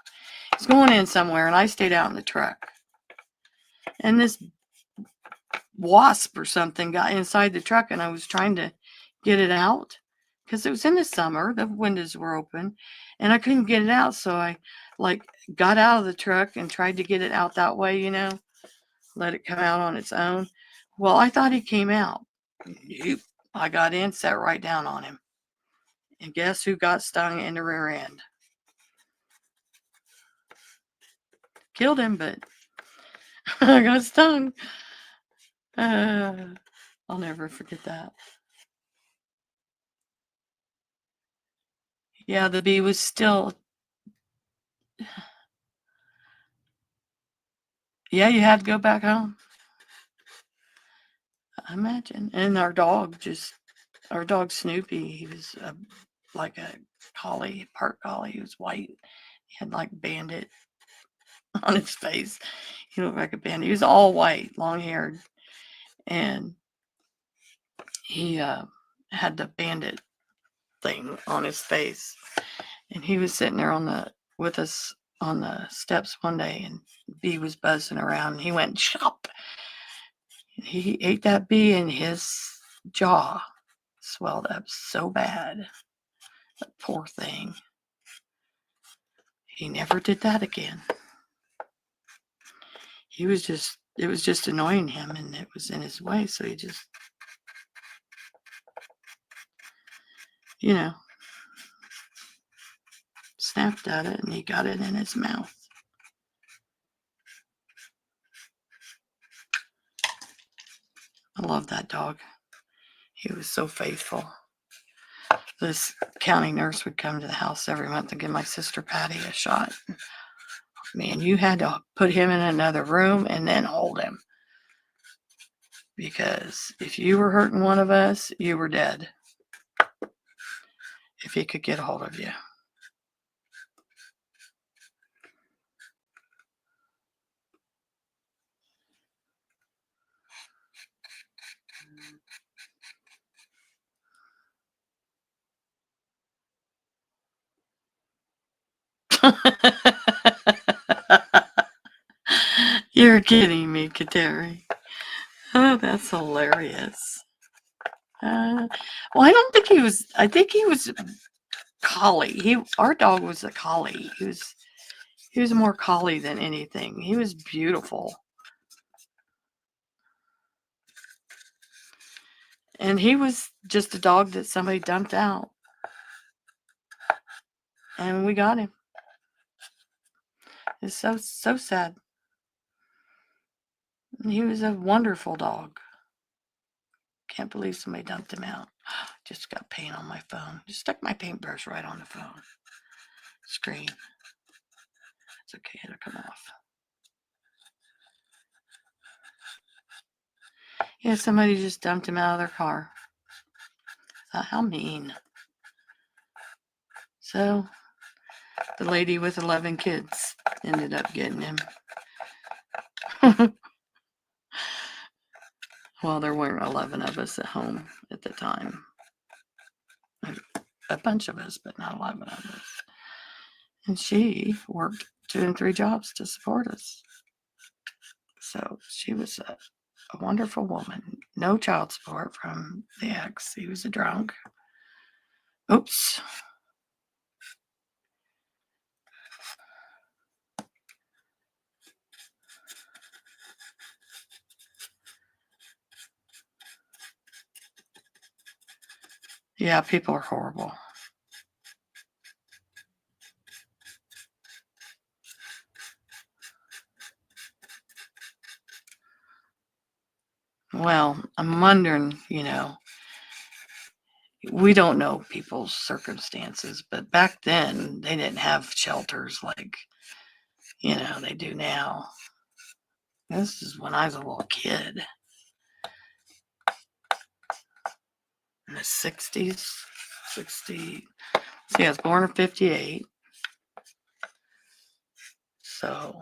He's going in somewhere, and I stayed out in the truck. And this wasp or something got inside the truck, and I was trying to get it out because it was in the summer. The windows were open, and I couldn't get it out. So I got out of the truck and tried to get it out that way, let it come out on its own. Well, I thought he came out. I got in, sat right down on him. And guess who got stung in the rear end? Killed him, but I got stung. I'll never forget that. Yeah, the bee was still. Yeah, you had to go back home. I imagine. And our dog Snoopy, he was like a collie, part collie. He was white. He had like bandit on his face. He looked like a bandit. He was all white, long haired. And he had the bandit thing on his face. And he was sitting there with us on the steps one day, and bee was buzzing around, and he went chop. He ate that bee, and his jaw swelled up so bad. That poor thing. He never did that again. It was just annoying him, and it was in his way, so he just, snapped at it, and he got it in his mouth. I love that dog. He was so faithful. This county nurse would come to the house every month and give my sister Patty a shot. Man, you had to put him in another room and then hold him. Because if you were hurting one of us, you were dead. If he could get a hold of you. You're kidding me, Kateri. Oh, that's hilarious. Well, I don't think he was. I think he was collie. Our dog was a collie. He was more collie than anything. He was beautiful. And he was just a dog that somebody dumped out. And we got him. It's so sad. He was a wonderful dog. Can't believe somebody dumped him out. Just got paint on my phone. Just stuck my paintbrush right on the phone screen. It's okay, it'll come off. Yeah, somebody just dumped him out of their car. How mean. So the lady with 11 kids ended up getting him. Well, there weren't 11 of us at home at the time. A bunch of us, but not 11 of us. And she worked 2 and 3 jobs to support us. So she was a wonderful woman. No child support from the ex. He was a drunk. Oops. Yeah, people are horrible. Well, I'm wondering, we don't know people's circumstances, but back then they didn't have shelters like, they do now. This is when I was a little kid. In the 60s. See, I was born in 58. So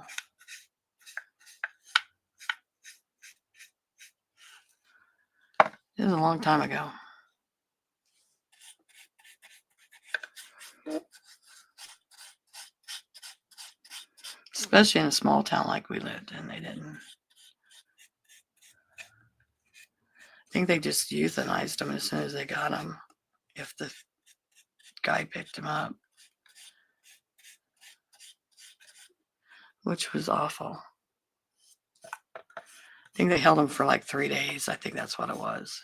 It was a long time ago. Especially in a small town like we lived in, they didn't. I think they just euthanized them as soon as they got them, if the guy picked him up, which was awful. I think they held him for like 3 days. I think that's what it was.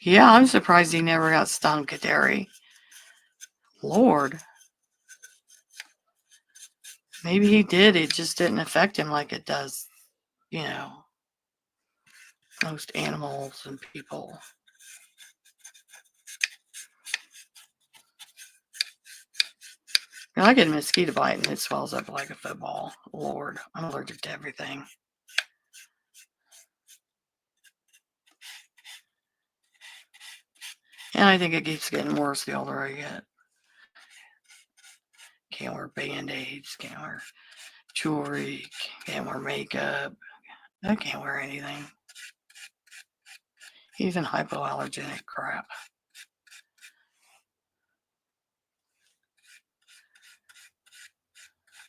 Yeah, I'm surprised he never got stung, Kaderi. Lord. Maybe he did. It just didn't affect him like it does, you know, most animals and people. I get a mosquito bite and it swells up like a football. Lord, I'm allergic to everything. And I think it keeps getting worse the older I get. Can't wear band-aids, can't wear jewelry, can't wear makeup. I can't wear anything. Even hypoallergenic crap.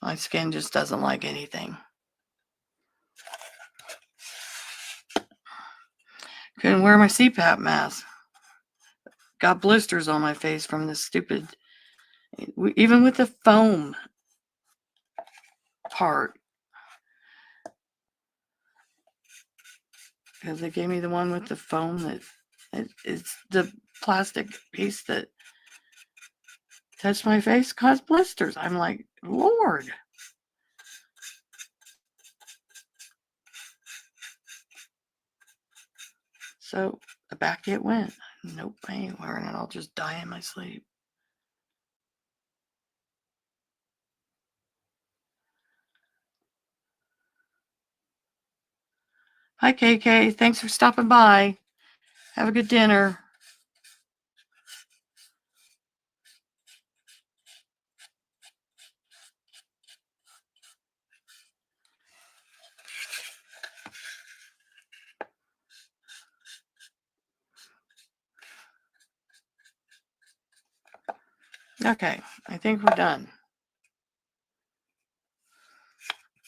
My skin just doesn't like anything. Couldn't wear my CPAP mask. Got blisters on my face from this stupid, even with the foam part. Because they gave me the one with the foam that it's the plastic piece that touched my face caused blisters. I'm like, Lord. So back it went. Nope, I ain't wearing it. I'll just die in my sleep. Hi, KK. Thanks for stopping by. Have a good dinner. Okay, I think we're done.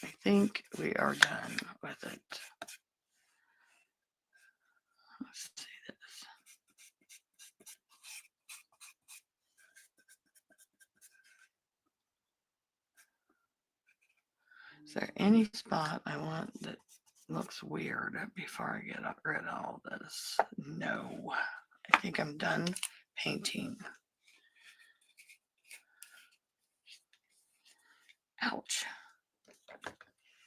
I think we are done with it. Let's see this. Is there any spot I want that looks weird before I get rid of all this? No. I think I'm done painting. Ouch.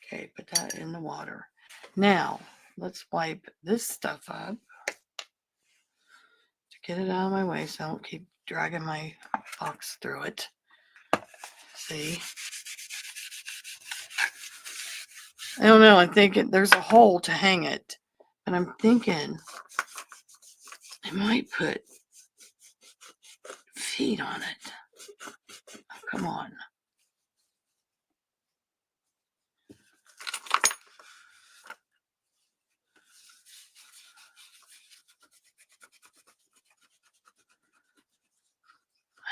Okay, put that in the water. Now, let's wipe this stuff up to get it out of my way so I don't keep dragging my box through it. See? I don't know. I'm thinking there's a hole to hang it. And I'm thinking I might put feet on it. Oh, come on.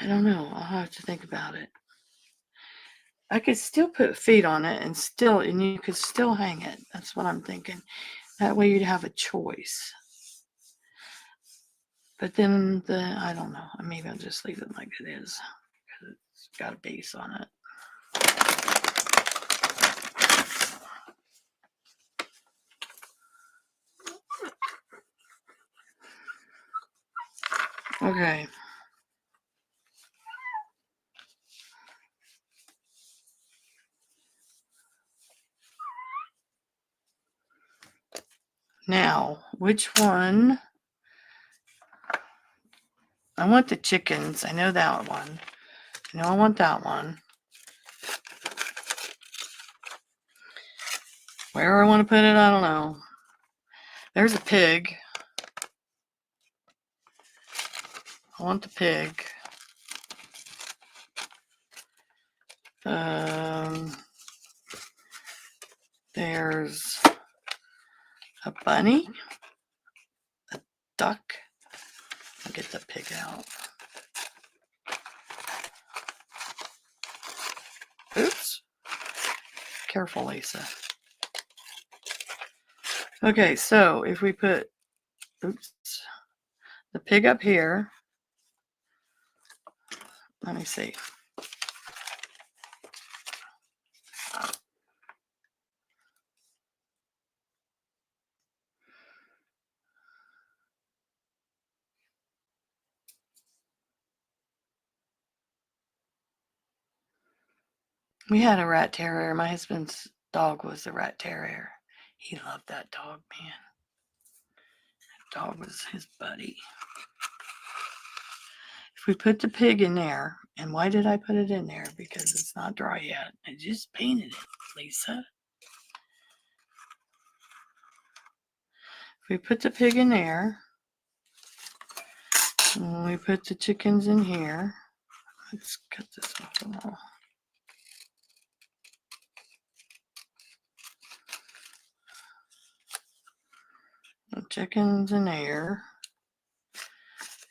I don't know. I'll have to think about it. I could still put feet on it and you could still hang it. That's what I'm thinking. That way you'd have a choice. But then I don't know. Maybe I'll just leave it like it is because it's got a base on it. Okay. Now, which one? I want the chickens. I know that one. I know I want that one. Where I want to put it, I don't know. There's a pig. want the pig. There's a bunny, a duck. I'll get the pig out. Oops. Careful, Lisa. Okay, so if we put, the pig up here. Let me see. We had a rat terrier. My husband's dog was a rat terrier. He loved that dog, man. That dog was his buddy. If we put the pig in there, and why did I put it in there? Because it's not dry yet. I just painted it, Lisa. If we put the pig in there, and we put the chickens in here, let's cut this off the wall. The chickens in there.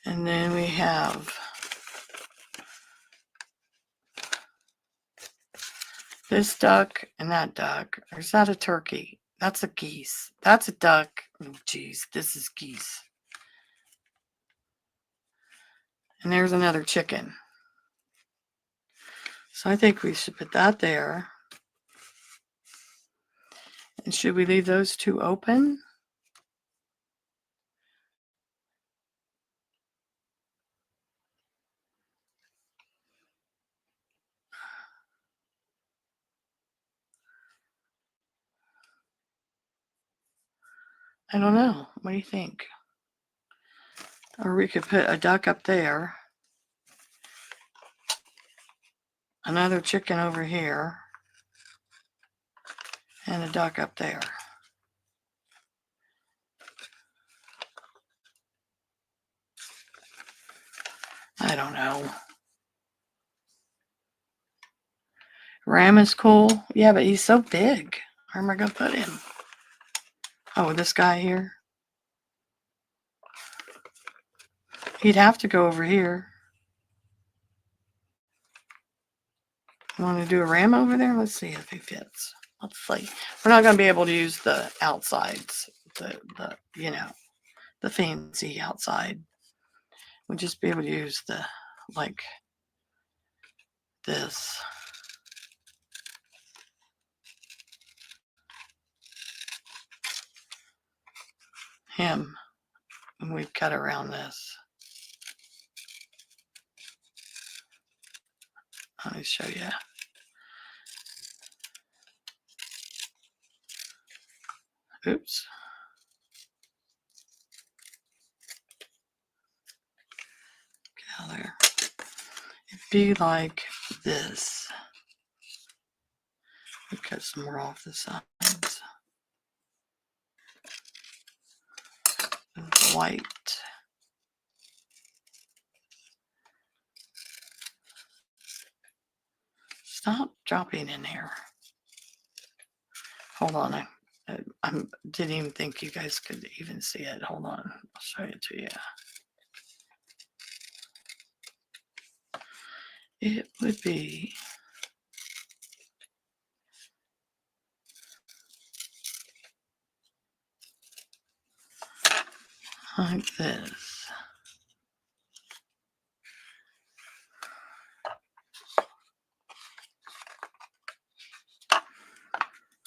And then we have this duck and that duck. Or is that a turkey? That's a geese. That's a duck. Oh, geez, this is geese. And there's another chicken. So I think we should put that there. And should we leave those two open? I don't know. What do you think? Or we could put a duck up there. Another chicken over here. And a duck up there. I don't know. Ram is cool. Yeah, but he's so big. Where am I going to put him? Oh, this guy here. He'd have to go over here. You want to do a ram over there? Let's see if he fits. Let's see. We're not going to be able to use the outsides, the the fancy outside. We'll just be able to use the, like, this. Him. And we cut around this. Let me show you. Oops. Get out of there. It'd be like this. We cut some more off the sides. The white. Stop dropping in here. Hold on. I didn't even think you guys could even see it. Hold on. I'll show it to you. It would be like this.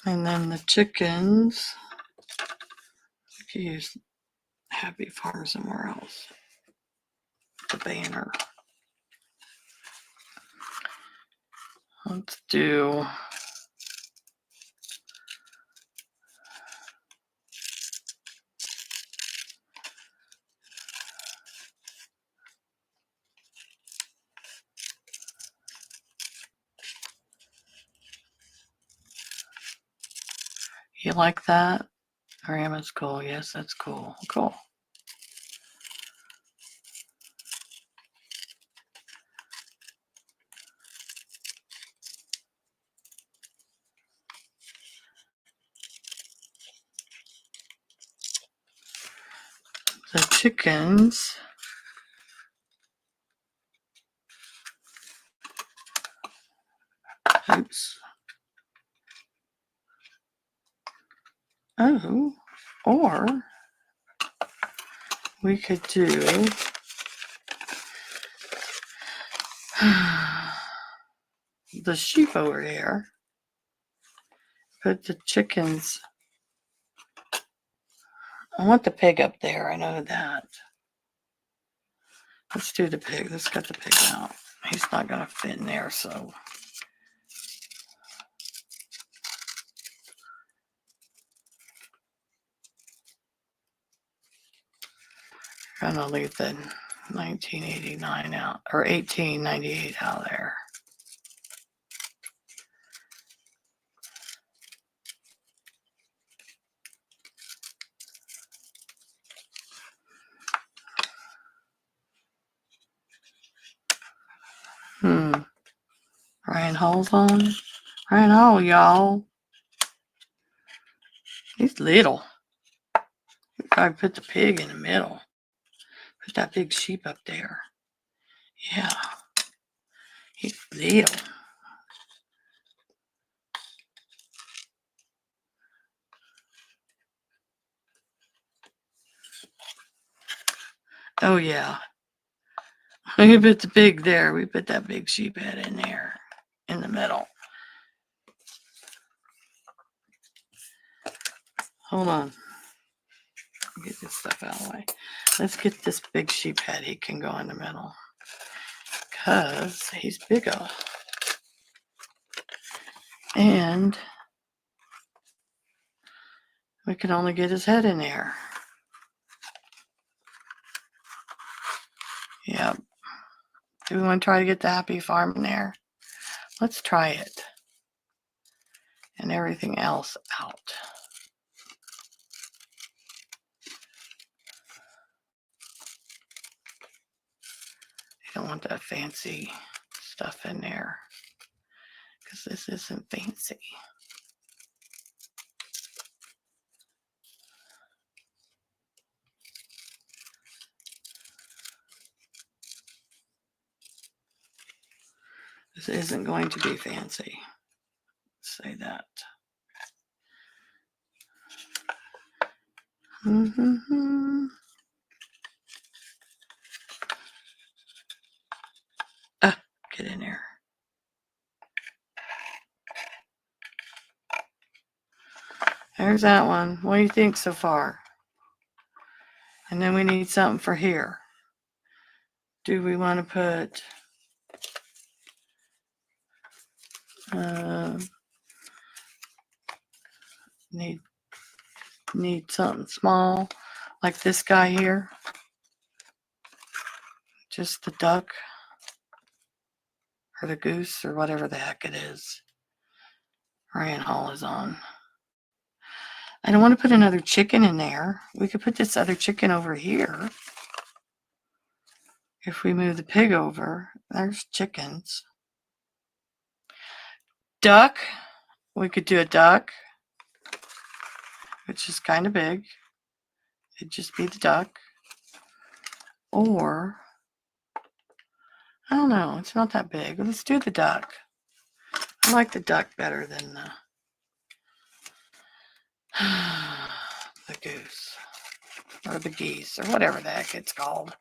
And then the chickens, you could use Happy Farm somewhere else. The banner. Let's do you like that? Ram is cool. Yes, that's cool. Cool. chickens. Oops. Oh, or we could do the sheep over here. Put the chickens. I want the pig up there. I know that. Let's do the pig. Let's cut the pig out. He's not going to fit in there, so. I'm going to leave the 1989 out, or 1898 out there. Ryan Hall's on. Ryan Hall, y'all. He's little. I put the pig in the middle. Put that big sheep up there. Yeah. He's little. Oh, yeah. We put the pig there. We put that big sheep head in there. In the middle. Hold on. Get this stuff out of the way. Let's get this big sheep head. He can go in the middle. Because he's bigger. And we can only get his head in there. Yep. Do we want to try to get the happy farm in there? Let's try it. And everything else out. I don't want that fancy stuff in there. Because this isn't fancy. This isn't going to be fancy. Let's say that. Get in there. There's that one. What do you think so far? And then we need something for here. Do we want to put need something small like this guy here? Just the duck or the goose or whatever the heck it is. Ryan Hall is on. I don't want to put another chicken in there. We could put this other chicken over here. If we move the pig over, there's chickens. Duck. We could do a duck, which is kind of big. It'd just be the duck. Or, I don't know. It's not that big. Let's do the duck. I like the duck better than the goose. Or the geese. Or whatever the heck it's called.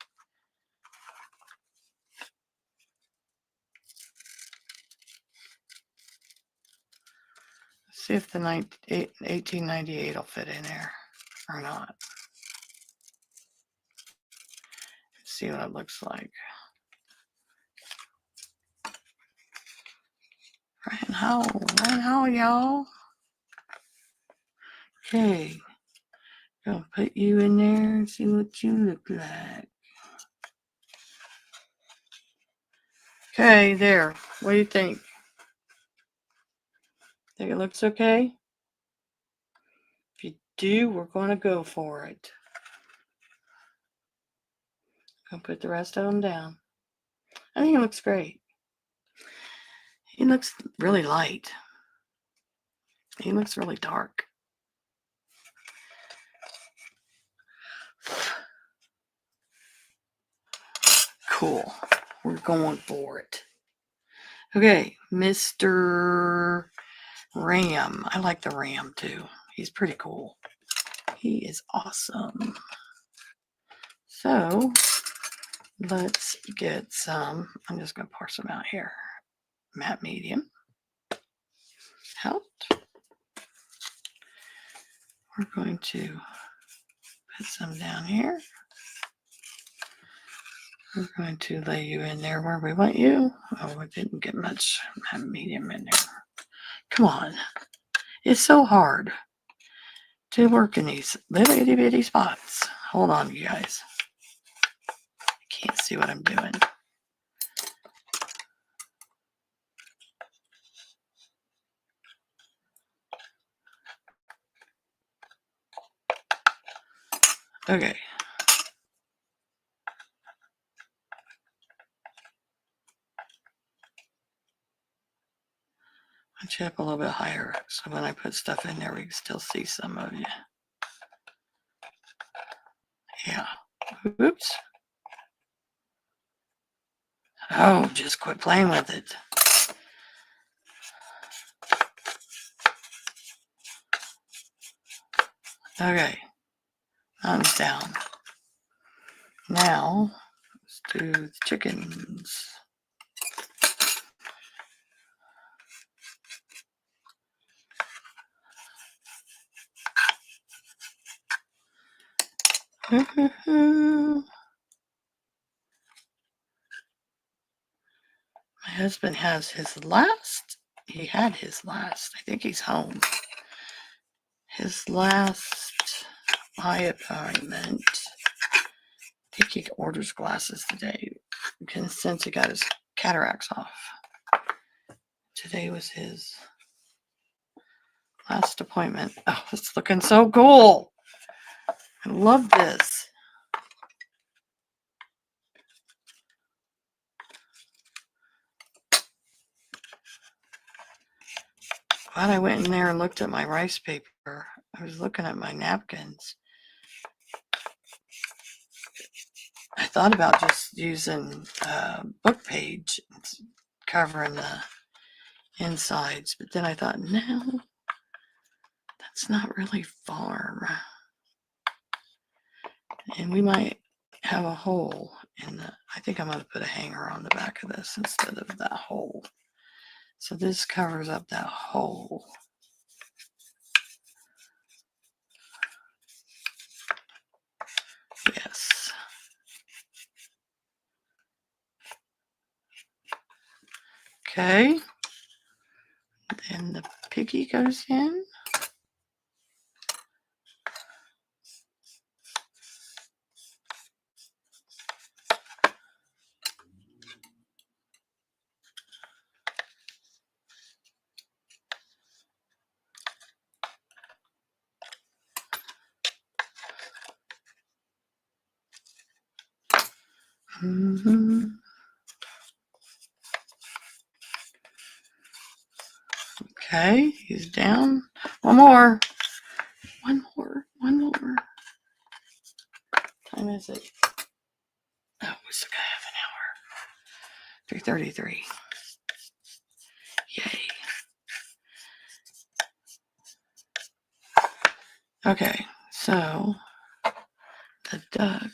See if the 1898 will fit in there or not. Let's see what it looks like. Ryan Howell, y'all. Okay. Gonna put you in there and see what you look like. Okay, there. What do you think? Think it looks okay? If you do, we're going to go for it. Gonna put the rest of them down. I think it looks great. He looks really light. He looks really dark. Cool. We're going for it. Okay, Mr. Ram. I like the Ram too. He's pretty cool. He is awesome. So let's get some. I'm just going to pour some out here. Matte medium. Helped. We're going to put some down here. We're going to lay you in there where we want you. Oh, we didn't get much matte medium in there. Come on. It's so hard to work in these little itty bitty spots. Hold on, you guys. I can't see what I'm doing. Okay. I'll you up a little bit higher so when I put stuff in there, we can still see some of you. Yeah. Oops. Oh, just quit playing with it. Okay. Thumbs down. Now, let's do the chickens. My husband has his last. He had his last. I think he's home. His last eye appointment. I think he orders glasses today since he got his cataracts off. Today was his last appointment. Oh, it's looking so cool. I love this. Glad I went in there and looked at my rice paper. I was looking at my napkins. I thought about just using a book page covering the insides, but then I thought, no, that's not really farm. And we might have a hole in the, I think I'm going to put a hanger on the back of this instead of that hole. So this covers up that hole. Yes. Okay. Then the piggy goes in. Mm-hmm. Okay, he's down. One more. One more. One more. Time is it? Oh, we still got half an hour. 3:33. Yay. Okay, so the duck.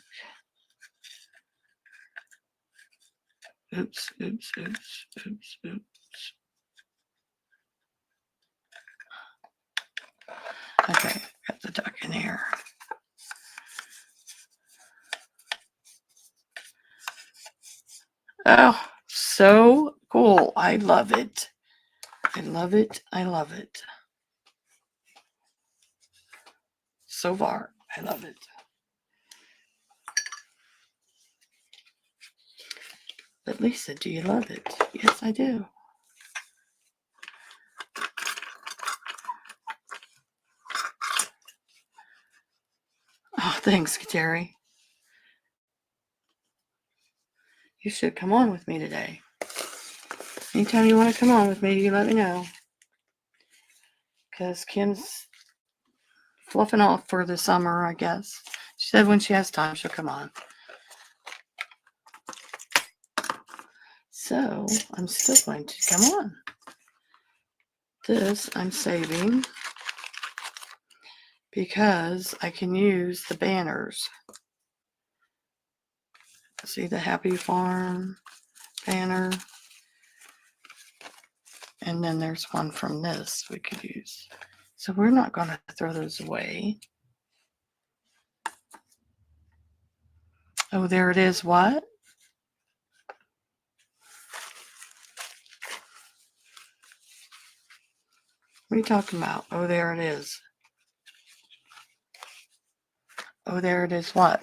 Oops, oops, oops, oops, oops. Okay, got the duck in here. Oh, so cool. I love it. I love it. I love it. So far, I love it. But Lisa, do you love it? Yes, I do. Oh, thanks, Terry. You should come on with me today. Anytime you want to come on with me, you let me know. Because Kim's fluffing off for the summer, I guess. She said when she has time, she'll come on. So I'm still going to, come on. This I'm saving because I can use the banners. See the Happy Farm banner? And then there's one from this we could use. So we're not going to throw those away. Oh, there it is. What? What are you talking about? Oh, there it is. Oh, there it is. What?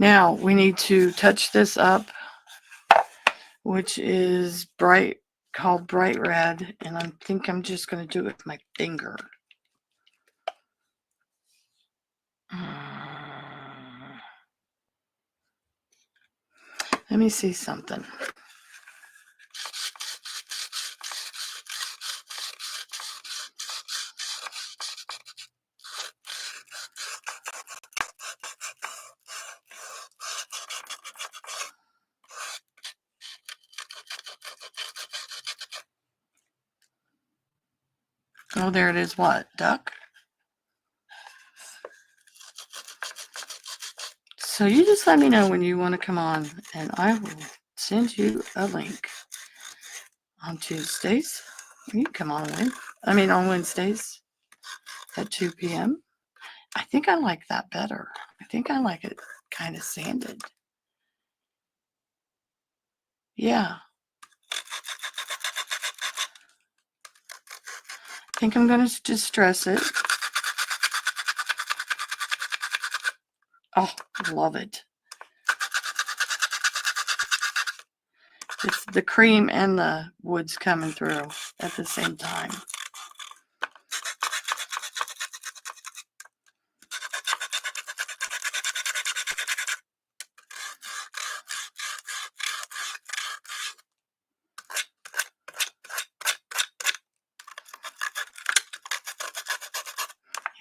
Now we need to touch this up, which is called bright red, and I think I'm just going to do it with my finger. Let me see something. Oh, there it is. What? Duck? So you just let me know when you want to come on, and I will send you a link on Tuesdays. You can come on on Wednesdays at 2 p.m. I think I like that better. I think I like it kind of sanded. Yeah. I think I'm going to distress it. Oh, I love it. It's the cream and the wood's coming through at the same time.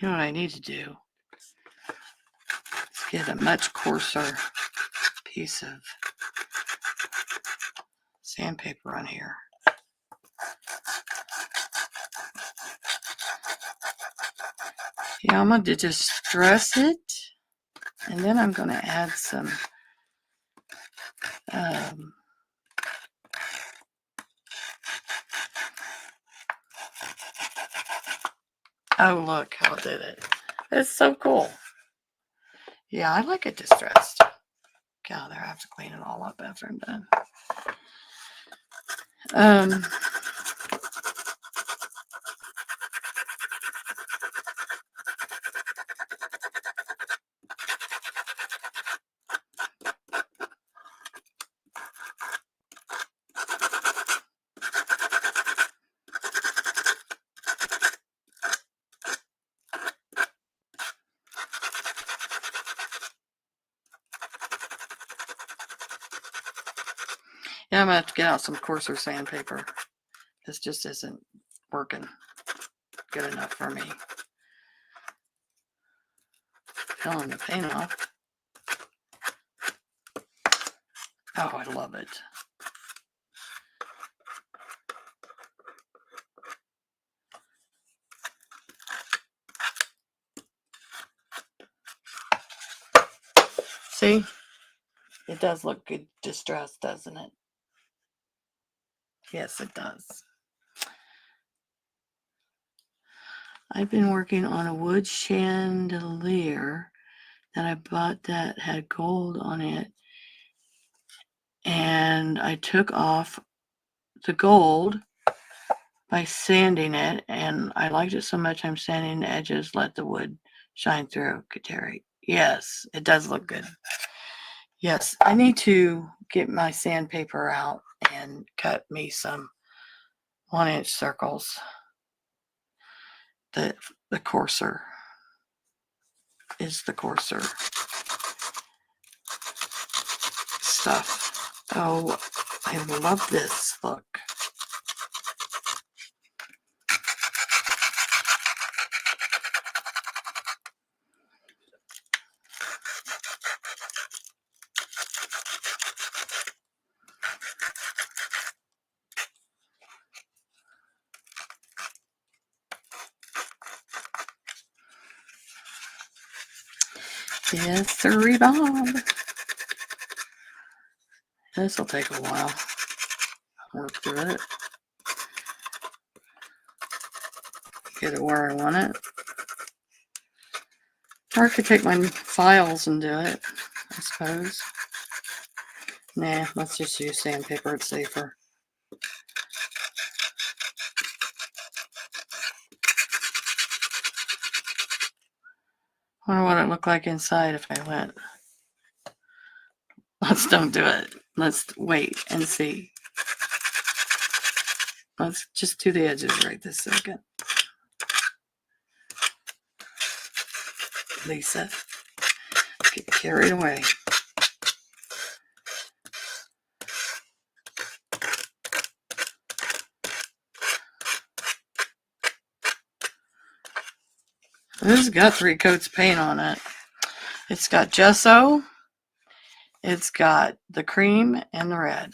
You know what I need to do? Is get a much coarser piece of sandpaper on here. Yeah, I'm going to distress it, and then I'm going to add some oh, look how it did it. It's so cool. Yeah, I like it distressed. God, there, I have to clean it all up after I'm done. Yeah, I'm going to have to get out some coarser sandpaper. This just isn't working good enough for me. Peeling the paint off. Oh, I love it. See? It does look good distressed, doesn't it? Yes, it does. I've been working on a wood chandelier that I bought that had gold on it. And I took off the gold by sanding it, and I liked it so much I'm sanding the edges, let the wood shine through. Kateri. Yes, it does look good. Yes, I need to get my sandpaper out and cut me some 1-inch circles. The coarser is the coarser stuff. Oh, I love this look. Yes, sirree, Bob. This will take a while. Work through it. Get it where I want it. Or I could take my files and do it, I suppose. Nah, let's just use sandpaper. It's safer. Wonder what it looked like inside if I went. Let's don't do it. Let's wait and see. Let's just do the edges right this second. Lisa, get carried away. This has got 3 coats of paint on it. It's got gesso, it's got the cream and the red.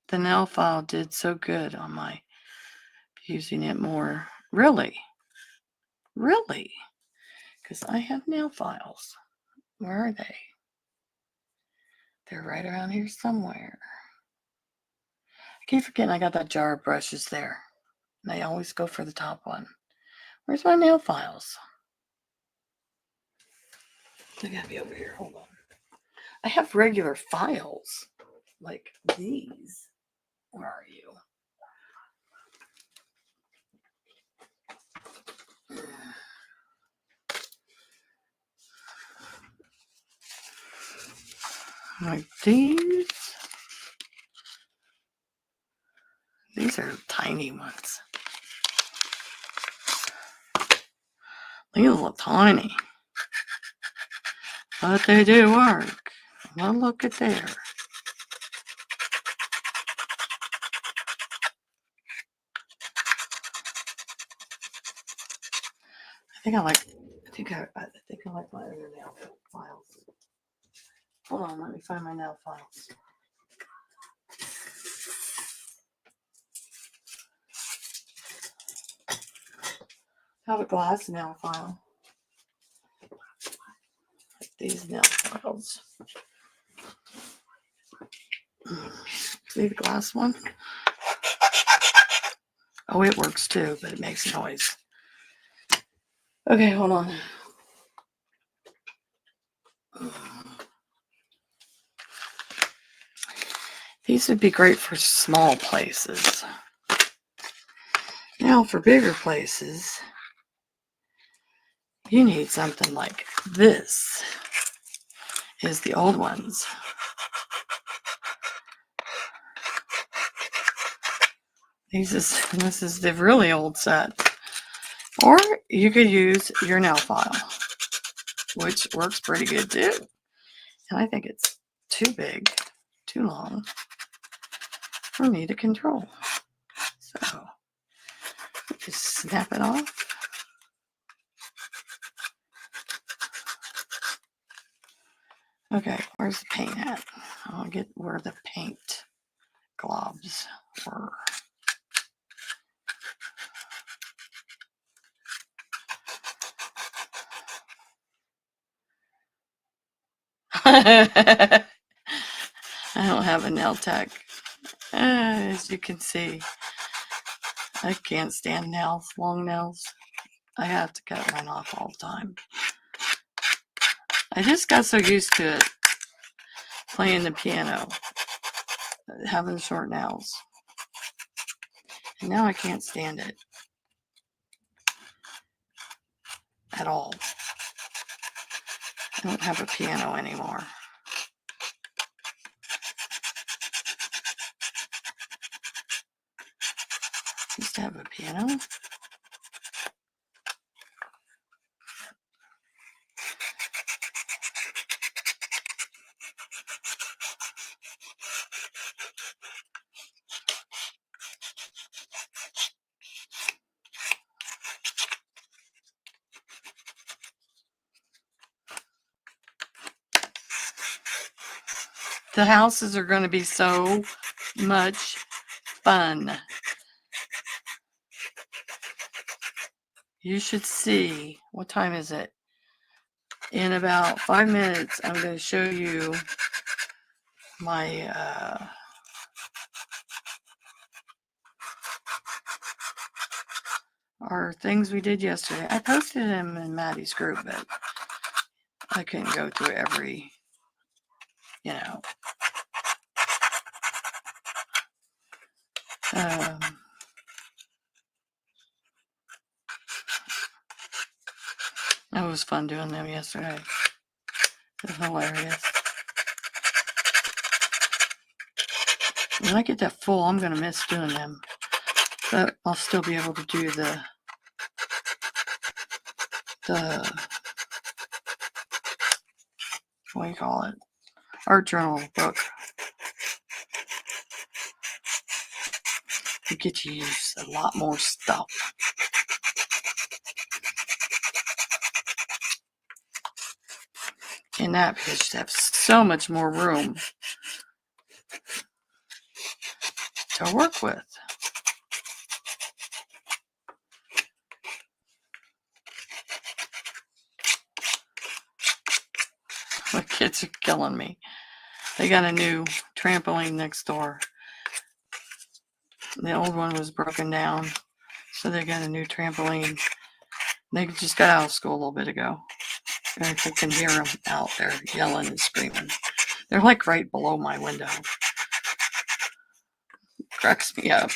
The nail file did so good on my using it more. Really? Really? Because I have nail files. Where are they? They're right around here somewhere. I keep forgetting I got that jar of brushes there. And I always go for the top one. Where's my nail files? They gotta be over here. Hold on. I have regular files like these. Where are you? Like these. These are tiny ones. These look tiny. But they do work. Well, look at there. I think I like my other nail files. Hold on, let me find my nail files. I have a glass nail file. Like these nail files. See the glass one? Oh, it works too, but it makes noise. Okay, hold on. These would be great for small places. Now, for bigger places, you need something like this. Is the old ones. This is the really old set. Or you could use your nail file, which works pretty good too. And I think it's too big, too long for me to control. So just snap it off. Okay, where's the paint at? I'll get where the paint globs were. I don't have a nail tech. As you can see, I can't stand nails, long nails. I have to cut mine off all the time. I just got so used to it playing the piano, having short nails. And now I can't stand it at all. I don't have a piano anymore. Used to have a piano. The houses are going to be so much fun. You should see. What time is it? In about 5 minutes, I'm going to show you my our things we did yesterday. I posted them in Maddie's group, but I couldn't go through every, you know. It was fun doing them yesterday. It was hilarious. When I get that full, I'm going to miss doing them. But I'll still be able to do the what do you call it? Art journal book. You get to use a lot more stuff. In that because you have so much more room to work with. The kids are killing me. They got a new trampoline next door. The old one was broken down, so they got a new trampoline. They just got out of school a little bit ago. I can hear them out there yelling and screaming. They're like right below my window. Cracks me up.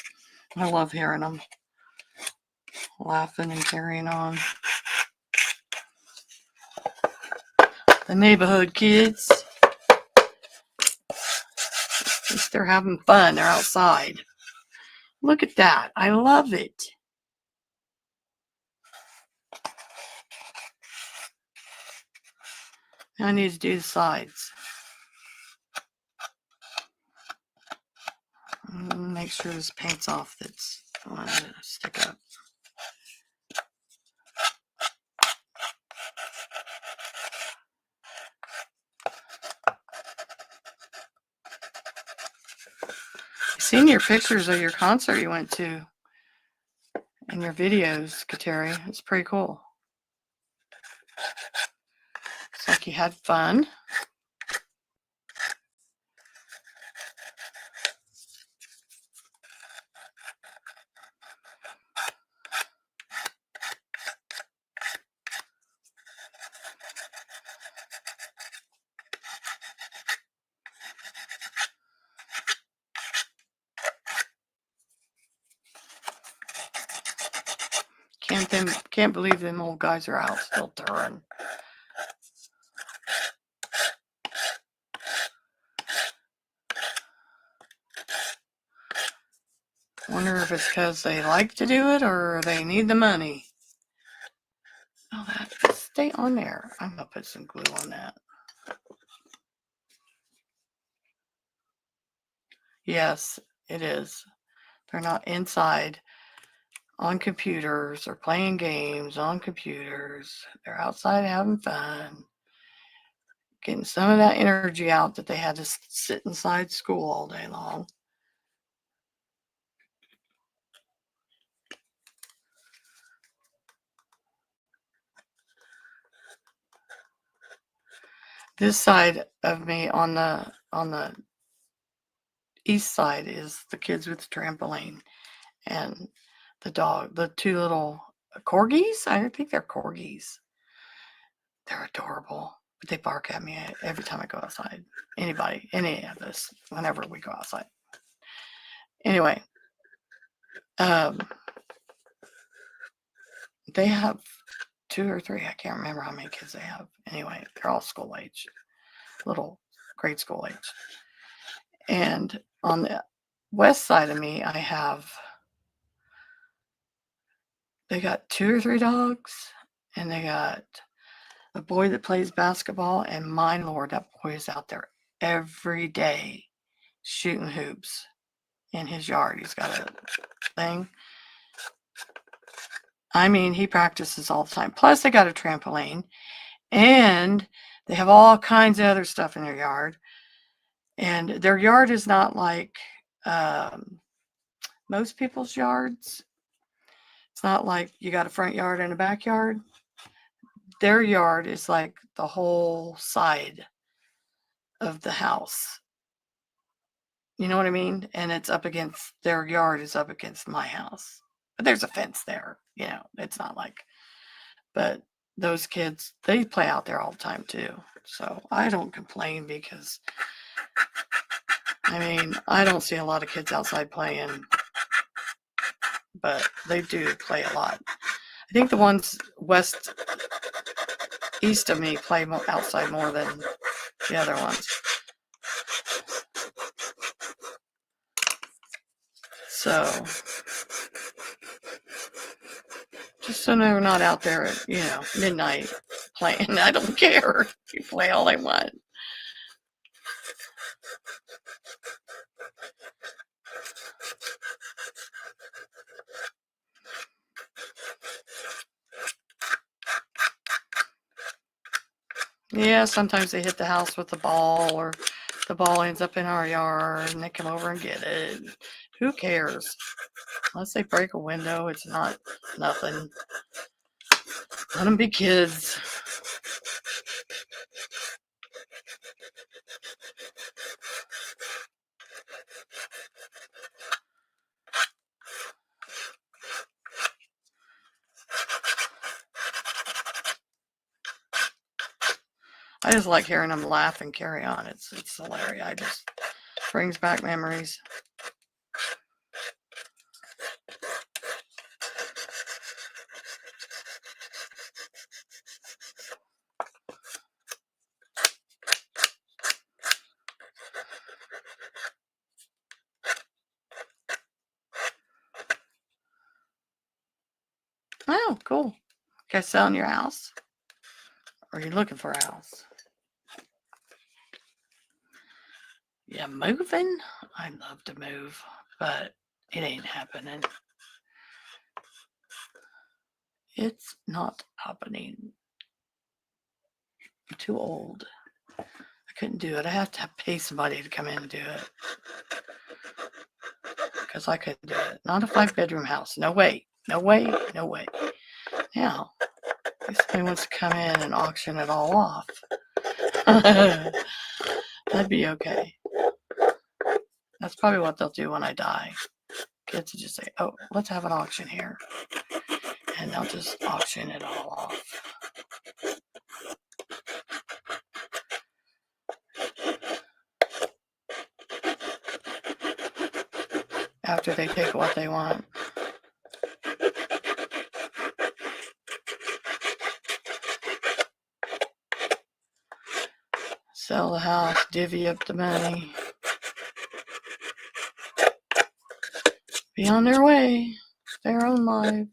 I love hearing them laughing and carrying on. The neighborhood kids, at least they're having fun. They're outside. Look at that. I love it. I need to do the sides. Make sure this paint's off that's on to stick up. I've seen your pictures of your concert you went to and your videos, Kateri. It's pretty cool. Looks like you had fun. Can't believe them old guys are out still touring. Wonder if it's because they like to do it or they need the money. Oh, that stay on there. I'm gonna put some glue on that. Yes, it is. They're not inside on computers or playing games on computers. They're outside having fun, getting some of that energy out that they had to sit inside school all day long. This side of me on the east side is the kids with the trampoline and the two little corgis. I think they're corgis. They're adorable, but they bark at me every time I go outside. Any of us, whenever we go outside. Anyway, they have 2 or 3. I can't remember how many kids they have. Anyway, they're all school age, little grade school age. And on the west side of me, they got 2 or 3 dogs, and they got a boy that plays basketball, and my Lord, that boy is out there every day shooting hoops in his yard. He's got a thing. I mean, he practices all the time. Plus, they got a trampoline, and they have all kinds of other stuff in their yard. And their yard is not like most people's yards. It's not like you got a front yard and a backyard. Their yard is like the whole side of the house. You know what I mean? And it's up against, their yard is up against my house. But there's a fence there. You know, it's not like, but those kids, they play out there all the time too. So I don't complain because, I mean, I don't see a lot of kids outside playing, but they do play a lot. I think the ones east of me play outside more than the other ones. So, just so they're not out there at, you know, midnight playing. I don't care. You play all they want. Yeah, sometimes they hit the house with the ball, or the ball ends up in our yard and they come over and get it. Who cares? Unless they break a window, it's not nothing. Let them be kids. I just like hearing them laugh and carry on. It's hilarious. I just brings back memories. Oh, cool. You guys selling your house? Or are you looking for a house? Yeah, moving? I'd love to move, but it ain't happening. It's not happening. I'm too old. I couldn't do it. I have to pay somebody to come in and do it. Because I couldn't do it. Not a 5-bedroom house. No way. No way. No way. Now, if somebody wants to come in and auction it all off, that'd be okay. That's probably what they'll do when I die. Kids will just say, oh, let's have an auction here. And they'll just auction it all off. After they take what they want. Sell the house, divvy up the money. Be on their way, their own lives.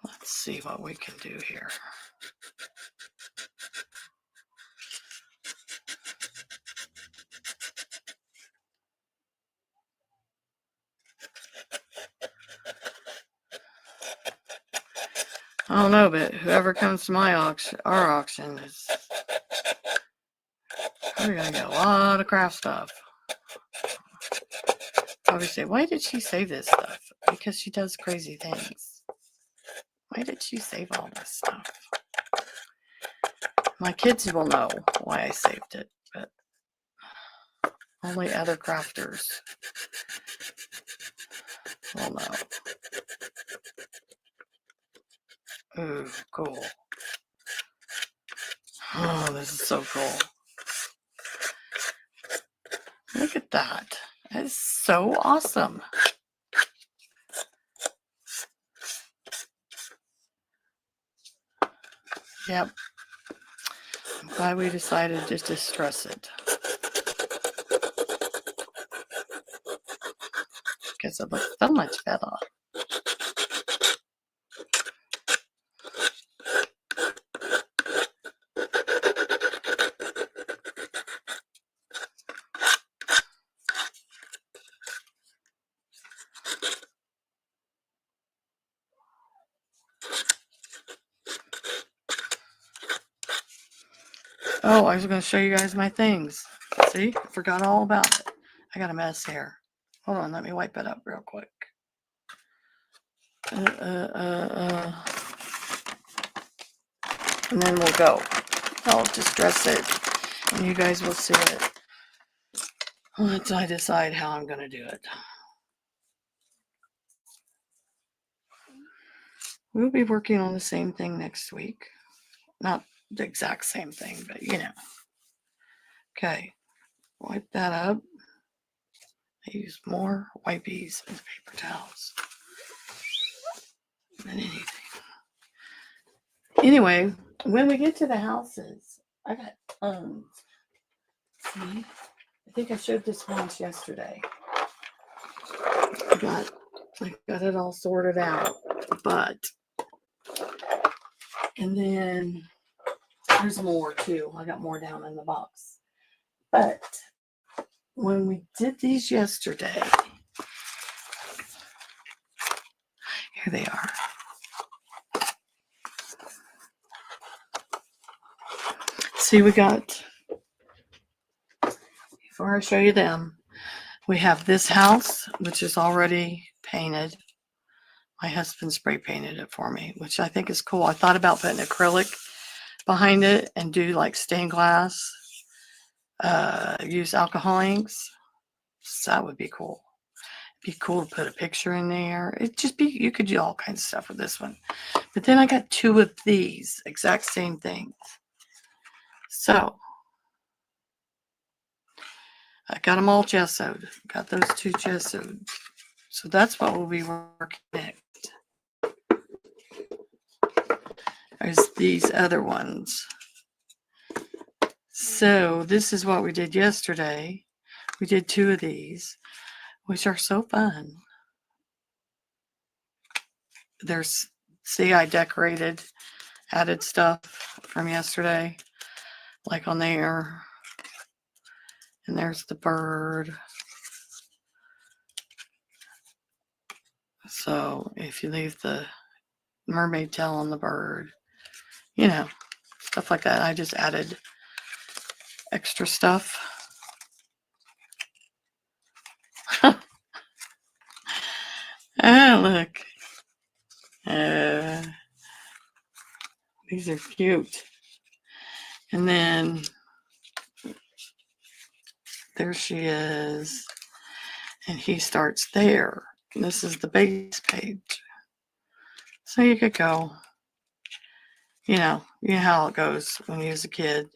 Let's see what we can do here. I don't know, but whoever comes to my auction, our auction, is probably gonna get a lot of craft stuff. Probably say, why did she save this stuff? Because she does crazy things. Why did she save all this stuff? My kids will know why I saved it, but only other crafters will know. Ooh, cool. Oh, this is so cool. Look at that. That is so awesome. Yep. I'm glad we decided to distress it. Because it looks so much better. Oh, I was going to show you guys my things. See, I forgot all about it. I got a mess here. Hold on, let me wipe it up real quick. And then we'll go. I'll just dress it, and you guys will see it once I decide how I'm going to do it. We'll be working on the same thing next week. Not the exact same thing, but you know. Okay, wipe that up. I use more wipies and paper towels than anything. Anyway, when we get to the houses, I got tons. See? I think I showed this once yesterday. I got it all sorted out. But, and then there's more too. I got more down in the box. But when we did these yesterday, here they are. See, we got, before I show you them, we have this house, which is already painted. My husband spray painted it for me, which I think is cool. I thought about putting acrylic behind it and do like stained glass, use alcohol inks. So that would be cool. It'd be cool to put a picture in there. It'd just be, you could do all kinds of stuff with this one. But then I got two of these, exact same things. So I got them all gessoed. Got those two gessoed. So that's what we'll be working next. There's these other ones. So this is what we did yesterday. We did two of these, which are so fun. There's, see, I decorated, added stuff from yesterday, like on there. And there's the bird. So if you leave the mermaid tail on the bird, you know, stuff like that. I just added extra stuff. Ah, look. These are cute. And then there she is. And he starts there. And this is the base page. So you could go, you know how it goes when you was a kid.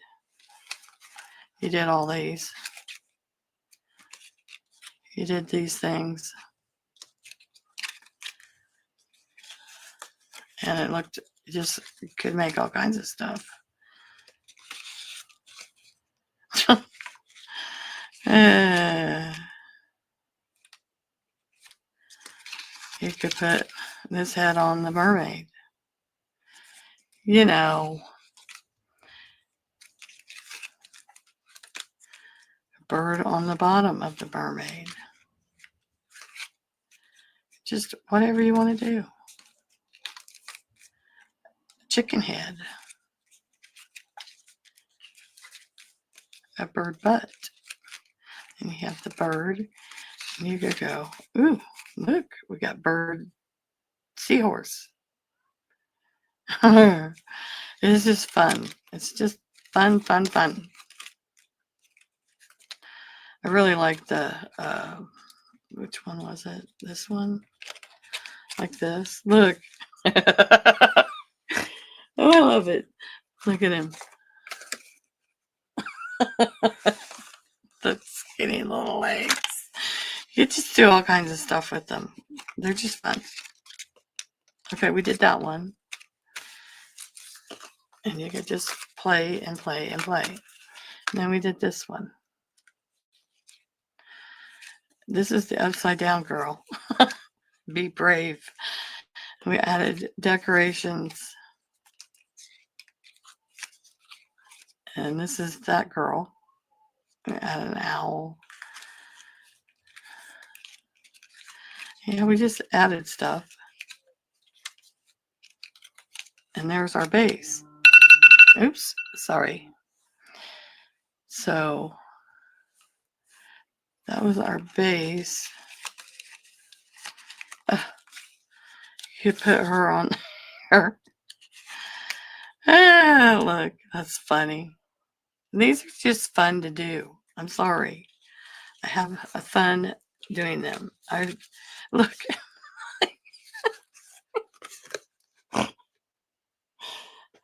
You did all these. You did these things. And it looked, just, you could make all kinds of stuff. You could put this head on the mermaid. You know, bird on the bottom of the mermaid. Just whatever you want to do. Chicken head. A bird butt. And you have the bird. And you could go, ooh, look, we got bird seahorse. It's just fun. It's just fun, fun, fun. I really like the, which one was it? This one? Like this. Look. Oh, I love it. Look at him. The skinny little legs. You just do all kinds of stuff with them. They're just fun. Okay, we did that one. And you could just play and play and play. And then we did this one. This is the upside down girl. Be brave. We added decorations. And this is that girl. We added an owl. Yeah, we just added stuff. And there's our base. Oops, sorry. So that was our base. You could put her on there. Ah, look, that's funny. These are just fun to do. I'm sorry. I have a fun doing them. I look.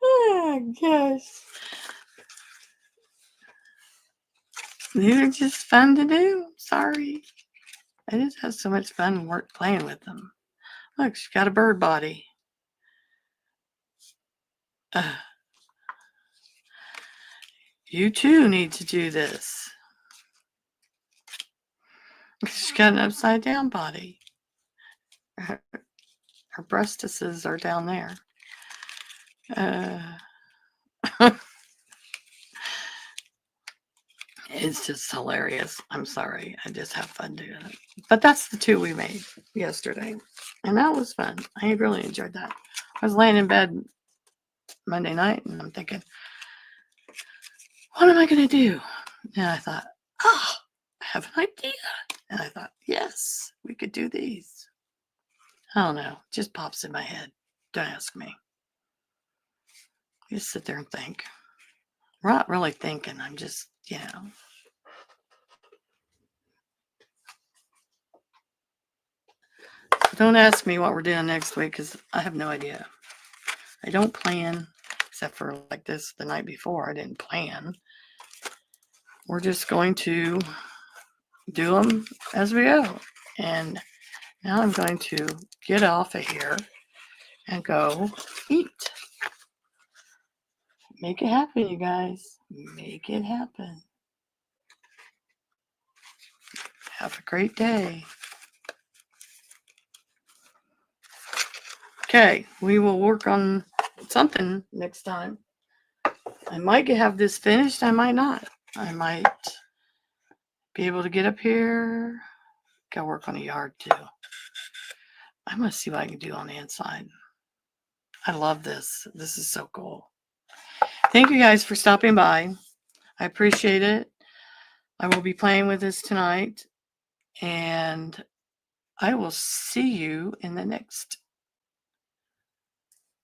Oh gosh. These are just fun to do. Sorry. I just have so much fun work playing with them. Look, she's got a bird body. You too need to do this. She's got an upside down body. Her breastises are down there. It's just hilarious. I'm sorry. I just have fun doing it. But that's the two we made yesterday. And that was fun. I really enjoyed that. I was laying in bed Monday night and I'm thinking, what am I going to do? And I thought, oh, I have an idea. And I thought, yes, we could do these. I don't know. It just pops in my head. Don't ask me. Just sit there and think. We're not really thinking. I'm just, Don't ask me what we're doing next week because I have no idea. I don't plan, except for like this the night before. I didn't plan. We're just going to do them as we go. And now I'm going to get off of here and go eat. Make it happen, you guys. Make it happen. Have a great day. Okay, we will work on something next time. I might have this finished. I might not. I might be able to get up here. Gotta work on the yard too. I'm gonna see what I can do on the inside. I love this. This is so cool. Thank you guys for stopping by. I appreciate it. I will be playing with this tonight, and I will see you in the next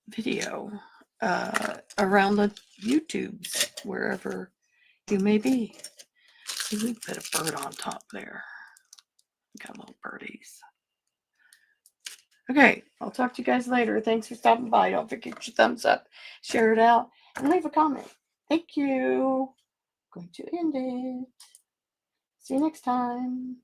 video around the YouTubes, wherever you may be. See, we put a bird on top there. Got little birdies. Okay, I'll talk to you guys later. Thanks for stopping by. Don't forget your thumbs up, share it out, and leave a comment. Thank you. Going to end it. See you next time.